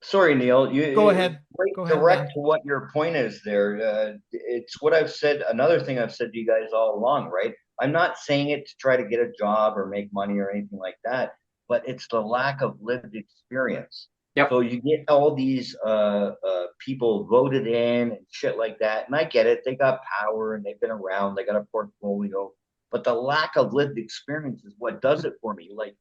Sorry, Neil. go ahead. Right Go ahead, direct Dan. to what your point is there. It's what I've said. Another thing I've said to you guys all along, right? I'm not saying it to try to get a job or make money or anything like that, but it's the lack of lived experience. Yep. So you get all these people voted in and shit like that. And I get it. They got power and they've been around. They got a portfolio. But the lack of lived experience is what does it for me. Like,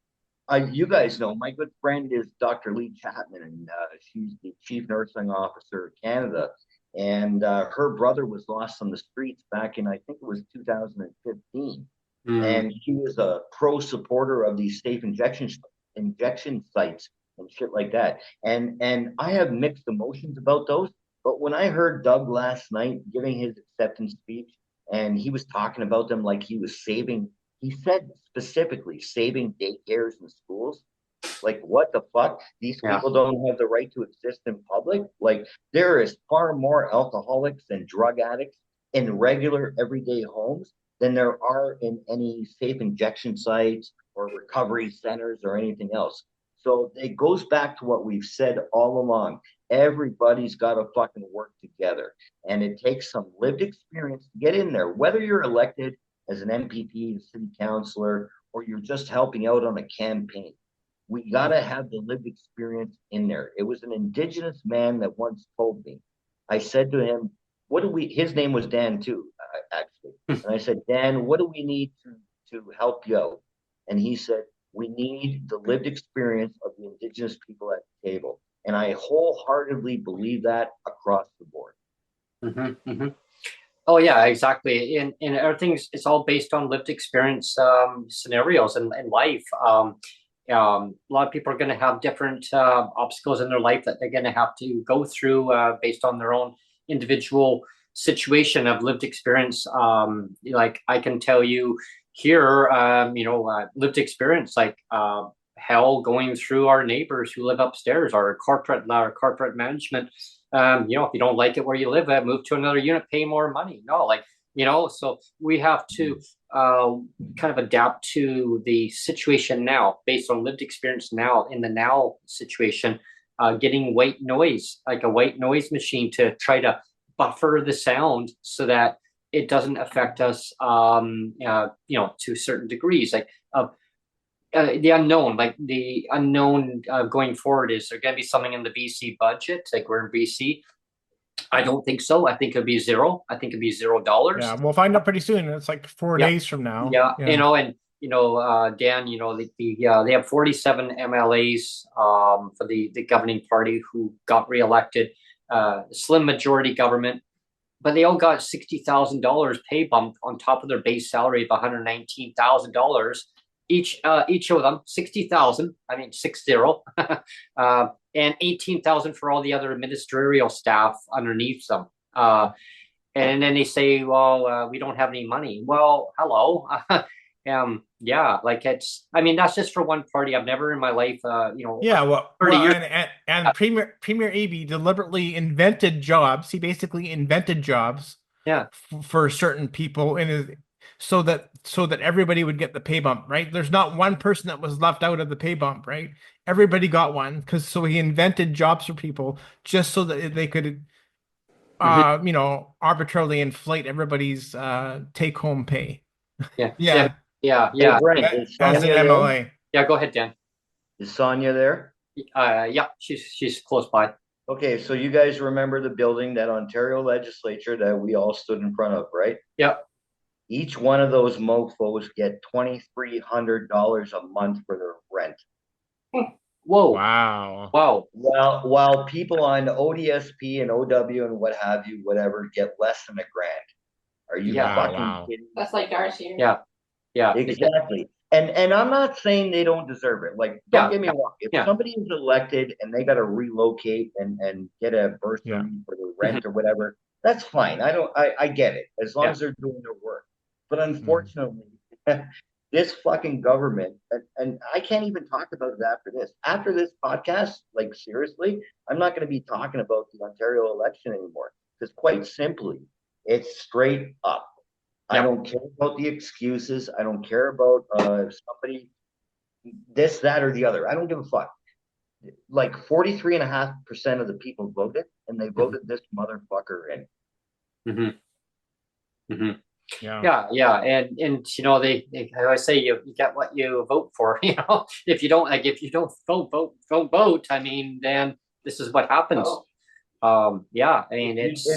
you guys know, my good friend is Dr. Lee Chapman, and she's the chief nursing officer of Canada. And her brother was lost on the streets back in, I think it was 2015. Mm. And she was a pro supporter of these safe injection sites and shit like that. And I have mixed emotions about those. But when I heard Doug last night giving his acceptance speech, and he was talking about them like he was saving, he said specifically saving daycares and schools. Like, what the fuck? These Yeah. people don't have the right to exist in public. Like, there is far more alcoholics and drug addicts in regular everyday homes than there are in any safe injection sites or recovery centers or anything else. So it goes back to what we've said all along. Everybody's got to fucking work together. And it takes some lived experience to get in there, whether you're elected as an MPP, a city councilor, or you're just helping out on a campaign. We got to have the lived experience in there. It was an indigenous man that once told me, I said to him, what do we, his name was Dan too, actually. And I said, Dan, what do we need to help you out? And he said, we need the lived experience of the indigenous people at the table. And I wholeheartedly believe that across the board. Mm-hmm, mm-hmm. Oh yeah, exactly. And everything's it's all based on lived experience scenarios in life. A lot of people are going to have different obstacles in their life that they're going to have to go through based on their own individual situation of lived experience. Like I can tell you here, lived experience like hell going through our neighbors who live upstairs, our corporate management. If you don't like it where you live, move to another unit, pay more money. No, like so we have to kind of adapt to the situation now based on lived experience now in the now situation, getting white noise, like a white noise machine to try to buffer the sound so that it doesn't affect us, to certain degrees. Like the unknown going forward, is there going to be something in the BC budget? Like we're in BC. I don't think so. I think it'd be zero. I think it'd be $0. Yeah, we'll find out pretty soon. It's like 4 days from now. Yeah, Dan, they have 47 MLAs for the governing party who got reelected, slim majority government, but they all got $60,000 pay bump on top of their base salary of $119,000 each of them. 60,000, I mean 60, and 18,000 for all the other ministerial staff underneath them. And then they say, well, we don't have any money. Well, hello. Yeah, like that's just for one party. I've never in my life, Yeah, well, 30 years. and Premier AB deliberately invented jobs. He basically invented jobs Yeah. for certain people so that everybody would get the pay bump, right? There's not one person that was left out of the pay bump, right? Everybody got one so he invented jobs for people just so that they could arbitrarily inflate everybody's take home pay. Yeah. Yeah. Hey, Brent, is As an Sonia there? MLA. Yeah, go ahead, Dan. Is Sonia there? Yeah, she's close by. Okay, so you guys remember the building, that Ontario legislature that we all stood in front of, right? Yeah. Each one of those mofos get $2,300 a month for their rent. Whoa. Wow. While people on ODSP and OW and what have you, whatever, get less than $1,000. Are you fucking kidding me? That's like ours here. Yeah. Exactly. And I'm not saying they don't deserve it. Like, don't get me wrong. If somebody is elected and they got to relocate and get a bursary for the rent or whatever, that's fine. I get it as long as they're doing their work. But unfortunately, this fucking government, and I can't even talk about it after this. After this podcast, like seriously, I'm not going to be talking about the Ontario election anymore because quite simply, it's straight up. I don't care about the excuses. I don't care about somebody, this, that, or the other. I don't give a fuck. Like 43.5% of the people voted, and they voted this motherfucker in. Mm-hmm. Mm-hmm. Yeah, and you know they I always say you get what you vote for. You know, if you don't vote. I mean, then this is what happens. Yeah, I mean it's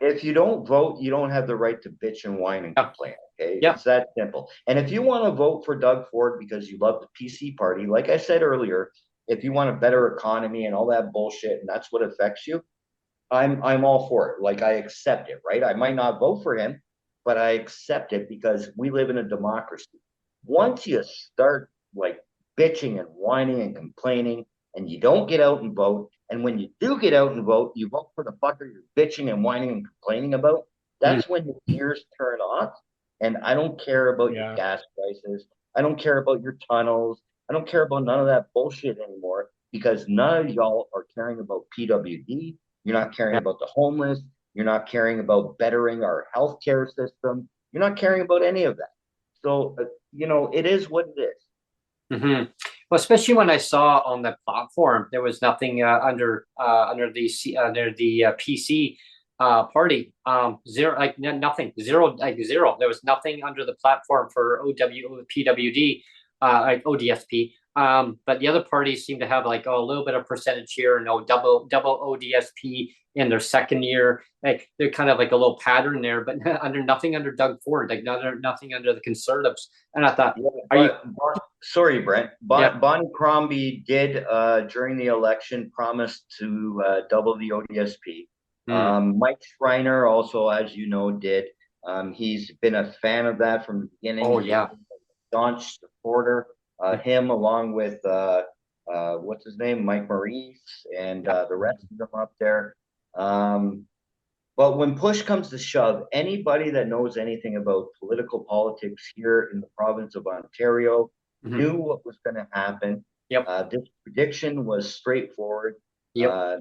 If you don't vote, you don't have the right to bitch and whine and yeah, complain. Okay, yeah, it's that simple. And if you want to vote for Doug Ford because you love the PC party, like I said earlier, if you want a better economy and all that bullshit, and that's what affects you, I'm all for it. Like I accept it, right? I might not vote for him, but I accept it because we live in a democracy. Once you start like bitching and whining and complaining and you don't get out and vote, and when you do get out and vote, you vote for the fucker you're bitching and whining and complaining about, mm, that's when the gears turn off. And I don't care about your gas prices. I don't care about your tunnels. I don't care about none of that bullshit anymore because none of y'all are caring about PWD. You're not caring yeah. about the homeless. You're not caring about bettering our healthcare system. You're not caring about any of that. So, it is what it is. Hmm. Well, especially when I saw on the platform there was nothing under the PC party, zero, like nothing, zero, like zero. There was nothing under the platform for PWD, like ODSP. But the other parties seem to have like a little bit of percentage here, no double ODSP in their second year. Like they're kind of like a little pattern there, but under nothing under Doug Ford, like nothing under the Conservatives. And I thought, Yeah, are you? sorry, Brent. Yeah. Bonnie Crombie did during the election promise to double the ODSP. Hmm. Mike Schreiner also, as you know, did. He's been a fan of that from the beginning. Oh He's yeah. a staunch supporter. Him along with what's his name, Mike Maurice, and the rest of them up there. Um, but when push comes to shove, anybody that knows anything about political politics here in the province of Ontario Mhm. knew what was going to happen. Yep. This prediction was straightforward. Yep. Uh,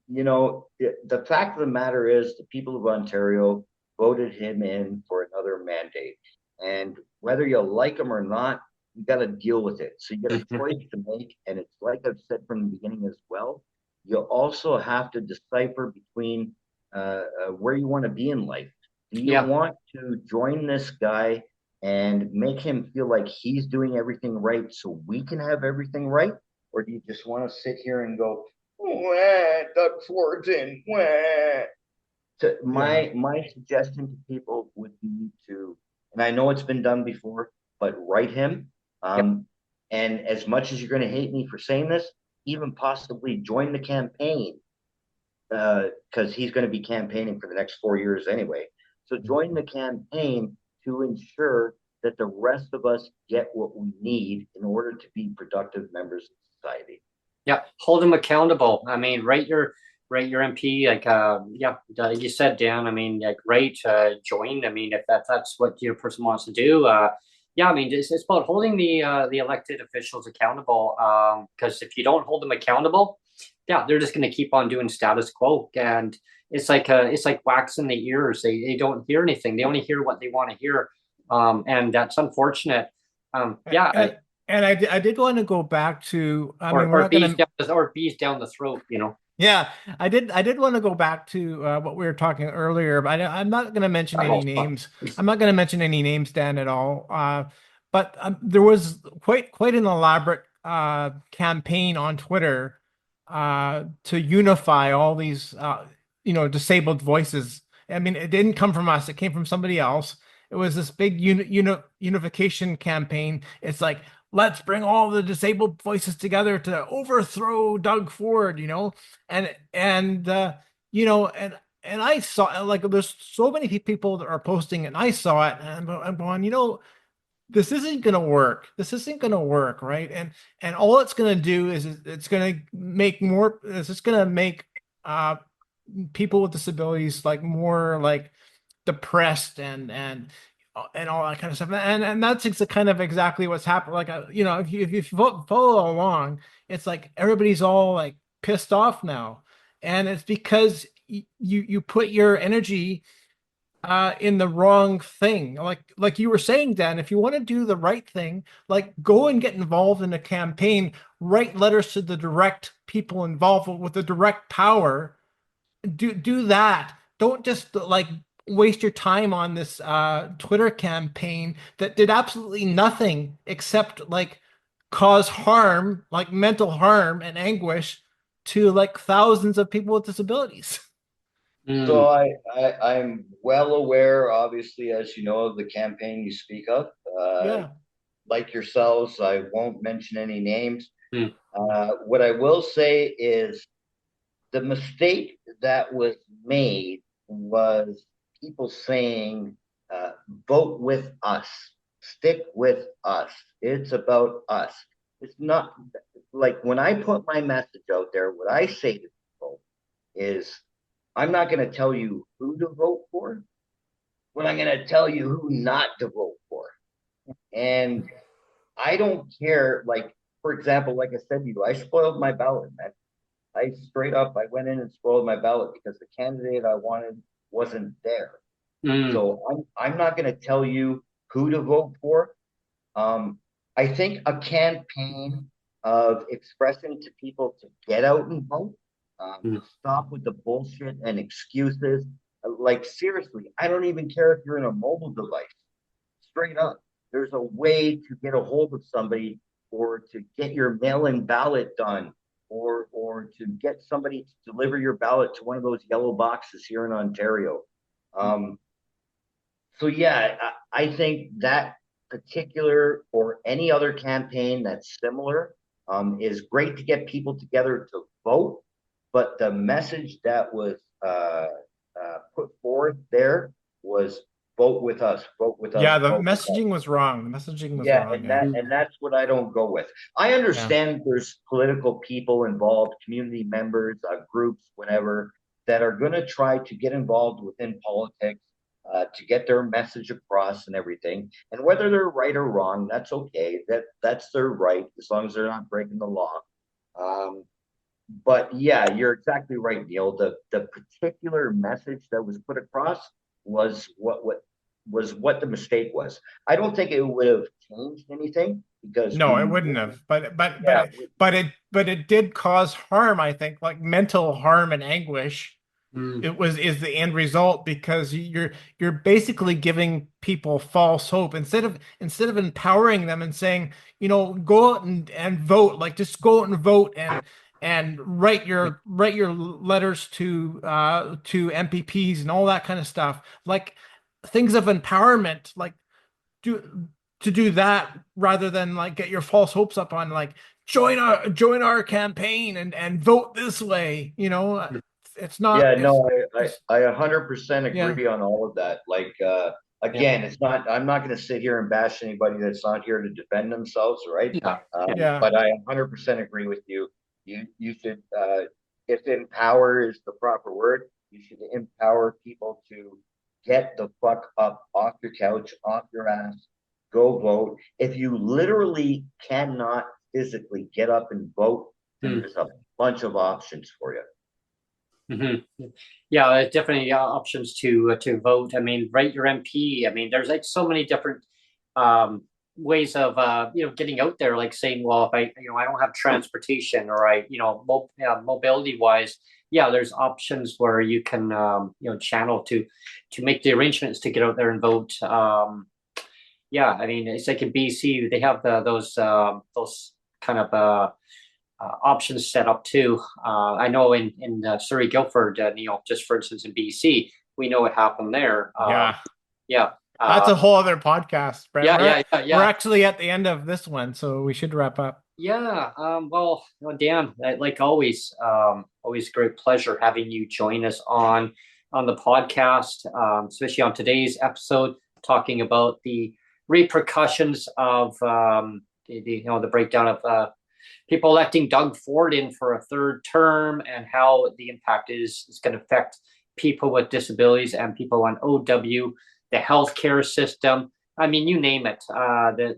the fact of the matter is the people of Ontario voted him in for another mandate. And whether you like him or not, you got to deal with it. So you got a choice to make. And it's like I've said from the beginning as well, you also have to decipher between where you want to be in life. Do you Yeah. want to join this guy and make him feel like he's doing everything right so we can have everything right? Or do you just want to sit here and go, wah, Doug Ford's in, wah? So Yeah. my suggestion to people would be to, and I know it's been done before, but write him. Yep. And as much as you're going to hate me for saying this, even possibly join the campaign because he's going to be campaigning for the next 4 years anyway. So join the campaign to ensure that the rest of us get what we need in order to be productive members of society. Yeah. Hold them accountable. I mean, rate your MP. Like, yeah, like you said, Dan. I mean, like, rate, join. I mean, if that's what your person wants to do. Yeah. I mean, it's about holding the elected officials accountable. Because if you don't hold them accountable, yeah, they're just going to keep on doing status quo, and it's like wax in the ears. They don't hear anything. They only hear what they want to hear. And that's unfortunate. Yeah. And I did want to go back to, I mean, we're Or not going to, bees down the throat, you know. yeah, I did want to go back to what we were talking earlier, but I'm not going to mention any names. I'm not going to mention any names, Dan, at all. But there was quite an elaborate campaign on Twitter to unify all these, disabled voices. I mean, it didn't come from us; it came from somebody else. It was this big unification campaign. It's like, let's bring all the disabled voices together to overthrow Doug Ford, and I saw, like, there's so many people that are posting, and I saw it, and I'm going, this isn't going to work. This isn't going to work, right? And all it's going to do is it's going to make more. It's just going to make uh people with disabilities like more like depressed and all that kind of stuff. And that's kind of exactly what's happened. Like, if you follow along, it's like everybody's all like pissed off now, and it's because you put your energy in the wrong thing. Like you were saying, Dan, if you want to do the right thing, like go and get involved in a campaign, write letters to the direct people involved with the direct power. Do that. Don't just like waste your time on this Twitter campaign that did absolutely nothing except like cause harm, like mental harm and anguish to like thousands of people with disabilities. So Mm, I'm well aware, obviously, as you know, of the campaign you speak of. Uh, Yeah. like yourselves, I won't mention any names. mm, What I will say is the mistake that was made was people saying, uh, vote with us, stick with us. It's about us. It's not like when I put my message out there, what I say to people is, I'm not going to tell you who to vote for, but I'm going to tell you who not to vote for. And I don't care. Like, for example, like I said to you, I spoiled my ballot, man. I straight up, I went in and spoiled my ballot because the candidate I wanted wasn't there. mm, So I'm not going to tell you who to vote for. Um, I think a campaign of expressing to people to get out and vote, mm, to stop with the bullshit and excuses. Like, seriously, I don't even care if you're in a mobile device. Straight up, there's a way to get a hold of somebody or to get your mail-in ballot done or to get somebody to deliver your ballot to one of those yellow boxes here in Ontario. Um, so yeah, I think that particular or any other campaign that's similar is great to get people together to vote, but the message that was put forward there was vote with us, Yeah, the vote with us. messaging was wrong. The messaging was Yeah, wrong. Yeah. mm, and that's what I don't go with. I Yeah. understand there's political people involved, community members, groups, whatever, that are going to try to get involved within politics to get their message across and everything. And whether they're right or wrong, that's okay. That's their right as long as they're not breaking the law. Um, but yeah, you're exactly right, Neil. The particular message that was put across was what the mistake was. I don't think it would have changed anything because No, it we wouldn't have. yeah But it did cause harm, I think, like mental harm and anguish. mm, It was is the end result because you're basically giving people false hope instead of empowering them and saying, go out and vote, like just go out and vote and write your letters to MPPs and all that kind of stuff. Like things of empowerment, like do to do that rather than like get your false hopes up on like join our campaign and vote this way. mm. It's not yeah it's no it's I 100% yeah. agree on all of that. Like Yeah, again, it's not. I'm not going to sit here and bash anybody that's not here to defend themselves, right? yeah, yeah. Yeah. But I 100% agree with you. You should if empower is the proper word, you should empower people to get the fuck up off your couch, off your ass, go vote. If you literally cannot physically get up and vote, then Mm, there's a bunch of options for you. mhm. Yeah, there's definitely options to vote. I mean, write your MP. I mean, there's like so many different um, ways of getting out there. Like saying, well, if I don't have transportation or mobility wise, yeah, there's options where you can channel to make the arrangements to get out there and vote. Yeah, I mean, it's like in BC, they have those kind of options set up too. I know in Surrey, Guildford, just for instance in BC, we know what happened there. Yeah. Yeah, That's a uh, whole other podcast, Brent. yeah, yeah, yeah, We're yeah, actually at the end of this one, so we should wrap up. yeah. Well, Dan, like always, always a great pleasure having you join us on the podcast, especially on today's episode, talking about the repercussions of the breakdown of people electing Doug Ford in for a third term and how the impact is going to affect people with disabilities and people on OW, the healthcare system. I mean, you name it.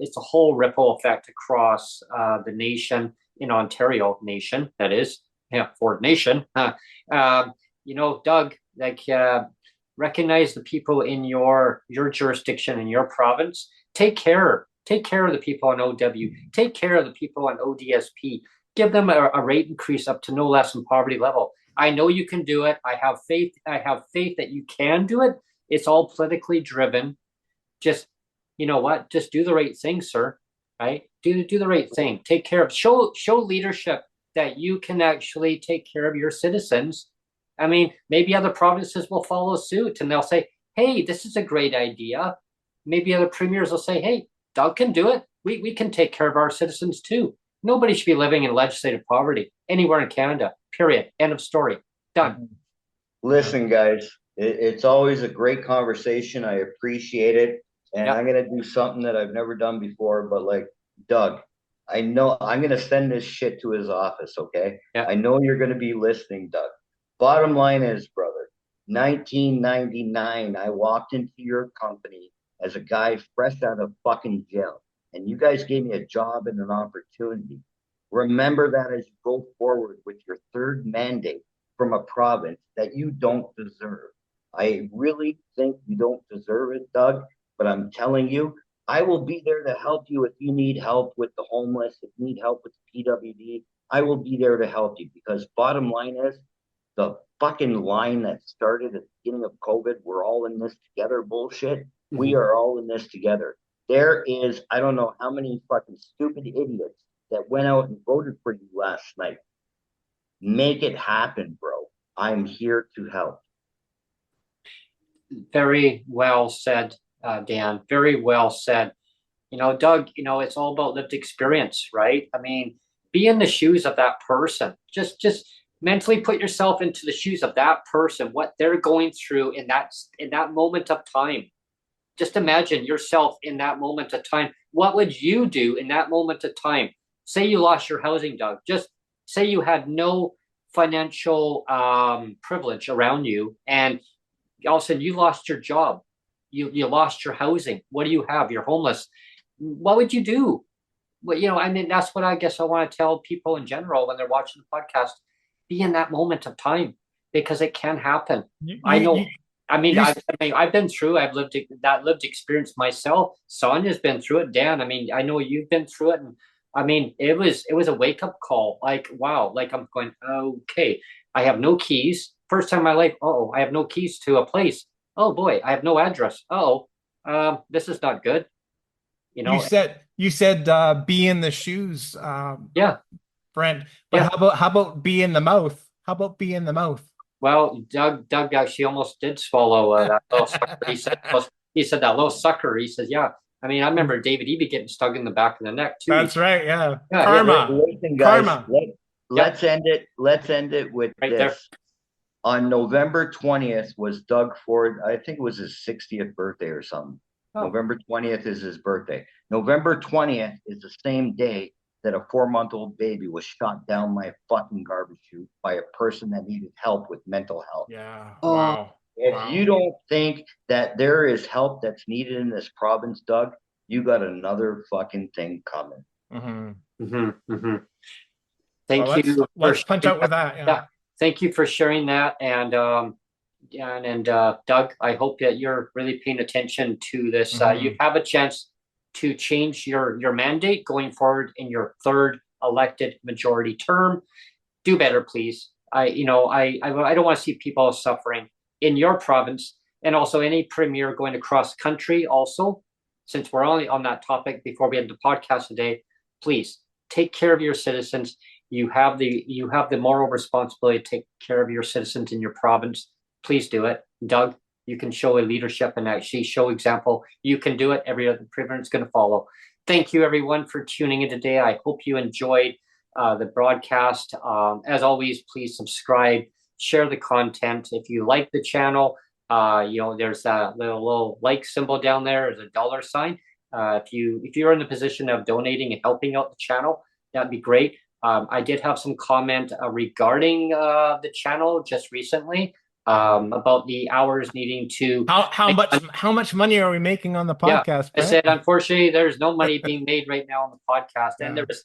It's a whole ripple effect across the nation, in Ontario nation, that is, yeah, Ford Nation. Doug, like recognize the people in your jurisdiction in your province. Take care of the people on OW. Take care of the people on ODSP. Give them a rate increase up to no less than poverty level. I know you can do it. I have faith. I have faith that you can do it. It's all politically driven. Just, you know what? Just do the right thing, sir. Right? Do the right thing. Take care of, show leadership that you can actually take care of your citizens. I mean, maybe other provinces will follow suit and they'll say, hey, this is a great idea. Maybe other premiers will say, hey, Doug can do it. We can take care of our citizens too. Nobody should be living in legislative poverty anywhere in Canada, period. End of story. Done. Listen, guys, it's always a great conversation. I appreciate it. And Yeah. I'm going to do something that I've never done before, but like, Doug, I know I'm going to send this shit to his office, okay? Yeah. I know you're going to be listening, Doug. Bottom line is, brother, 1999, I walked into your company as a guy fresh out of fucking jail, and you guys gave me a job and an opportunity. Remember that as you go forward with your third mandate from a province that you don't deserve. I really think you don't deserve it, Doug, but I'm telling you, I will be there to help you if you need help with the homeless, if you need help with the PWD. I will be there to help you, because bottom line is, the fucking line that started at the beginning of COVID, we're all in this together bullshit. We are all in this together. There is, I don't know how many fucking stupid idiots that went out and voted for you last night. Make it happen, bro. I'm here to help. Very well said, Dan. Very well said. You know, Doug, you know, it's all about lived experience, right? I mean, be in the shoes of that person. Just mentally put yourself into the shoes of that person, what they're going through in that moment of time. Just imagine yourself in that moment of time. What would you do in that moment of time? Say you lost your housing, Doug. Just say you had no financial privilege around you, and all of a sudden you lost your job. You lost your housing. What do you have? You're homeless. What would you do? Well, you know, I mean, that's what I guess I want to tell people in general when they're watching the podcast. Be in that moment of time, because it can happen. I know. I've been through. I've lived that lived experience myself. Sonia's been through it. Dan, I mean, I know you've been through it, and I mean, it was a wake up call. Like, wow, like I'm going, okay, I have no keys. First time in my life. Oh, I have no keys to a place. Oh boy, I have no address. Oh, this is not good. You know. You said be in the shoes, Yeah. Brent. But Yeah. how about be in the mouth? How about be in the mouth? Well, Doug actually almost did swallow that little sucker. He said that little sucker. He says, yeah. I mean, I remember David Eby getting stuck in the back of the neck too. That's right. Yeah. Yeah, Karma. Listen, guys, Karma. let's end it. Let's end it with Right this. there. On November 20th was Doug Ford. I think it was his 60th birthday or something. Oh. November 20th is his birthday. November 20th is the same day that a 4-month-old baby was shot down my fucking garbage chute by a person that needed help with mental health. Yeah. Oh. Wow. If you don't think that there is help that's needed in this province, Doug, you got another fucking thing coming. Thank Well, you. let's punch out with that. Yeah. Thank you for sharing that. And Doug, I hope that you're really paying attention to this. You have a chance to change your mandate going forward in your third elected majority term. Do better, please. I don't want to see people suffering in your province, and also any premier going across country. Also, since we're only on that topic before we end the podcast today, please take care of your citizens. You have the moral responsibility to take care of your citizens in your province. Please do it. Doug, you can show a leadership and actually show example. You can do it. Every other premier is going to follow. Thank you, everyone, for tuning in today. I hope you enjoyed the broadcast. As always, please subscribe, share the content. If you like the channel, there's a little like symbol down there. There's a $sign. If you're in the position of donating and helping out the channel, that'd be great. I did have some comment regarding the channel just recently about the hours needing to. How much money are we making on the podcast? Yeah, I said, unfortunately, there's no money being made right now on the podcast, and there's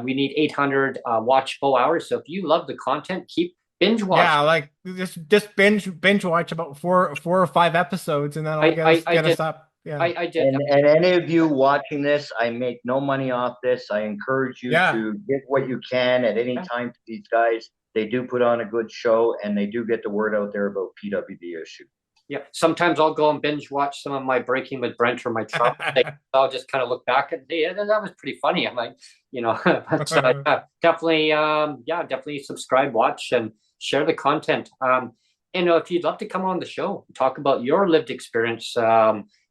we need 800 watchable hours. So if you love the content, keep binge watching. Yeah, like just binge watch about four or five episodes, and then I'll get us up. Yeah, I did. And any of you watching this, I make no money off this. I encourage you to get what you can at any time to these guys. They do put on a good show, and they do get the word out there about PWD issue. Yeah, sometimes I'll go and binge watch some of my Breaking with Brent or my Trump thing. I'll just kind of look back and say, yeah, that was pretty funny. I'm like, but definitely, definitely subscribe, watch, and share the content. If you'd love to come on the show, talk about your lived experience,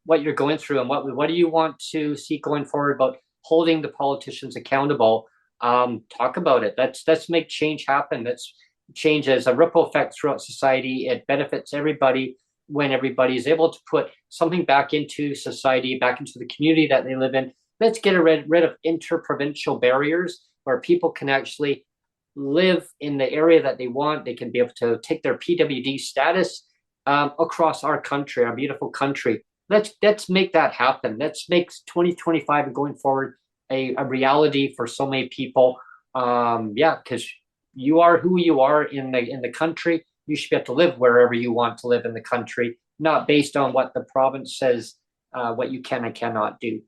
what you're going through, and what do you want to see going forward about holding the politicians accountable. Talk about it. Let's make change happen. Let's change as a ripple effect throughout society. It benefits everybody when everybody is able to put something back into society, back into the community that they live in. Let's get rid of interprovincial barriers where people can actually live in the area that they want. They can be able to take their PWD status across our country, our beautiful country. Let's make that happen. Let's make 2025 and going forward a reality for so many people. Because you are who you are in the country. You should be able to live wherever you want to live in the country, not based on what the province says, what you can and cannot do.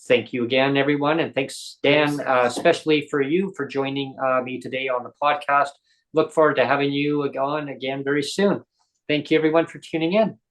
Thank you again, everyone. And thanks, Dan, especially for you for joining me today on the podcast. Look forward to having you on again very soon. Thank you, everyone, for tuning in.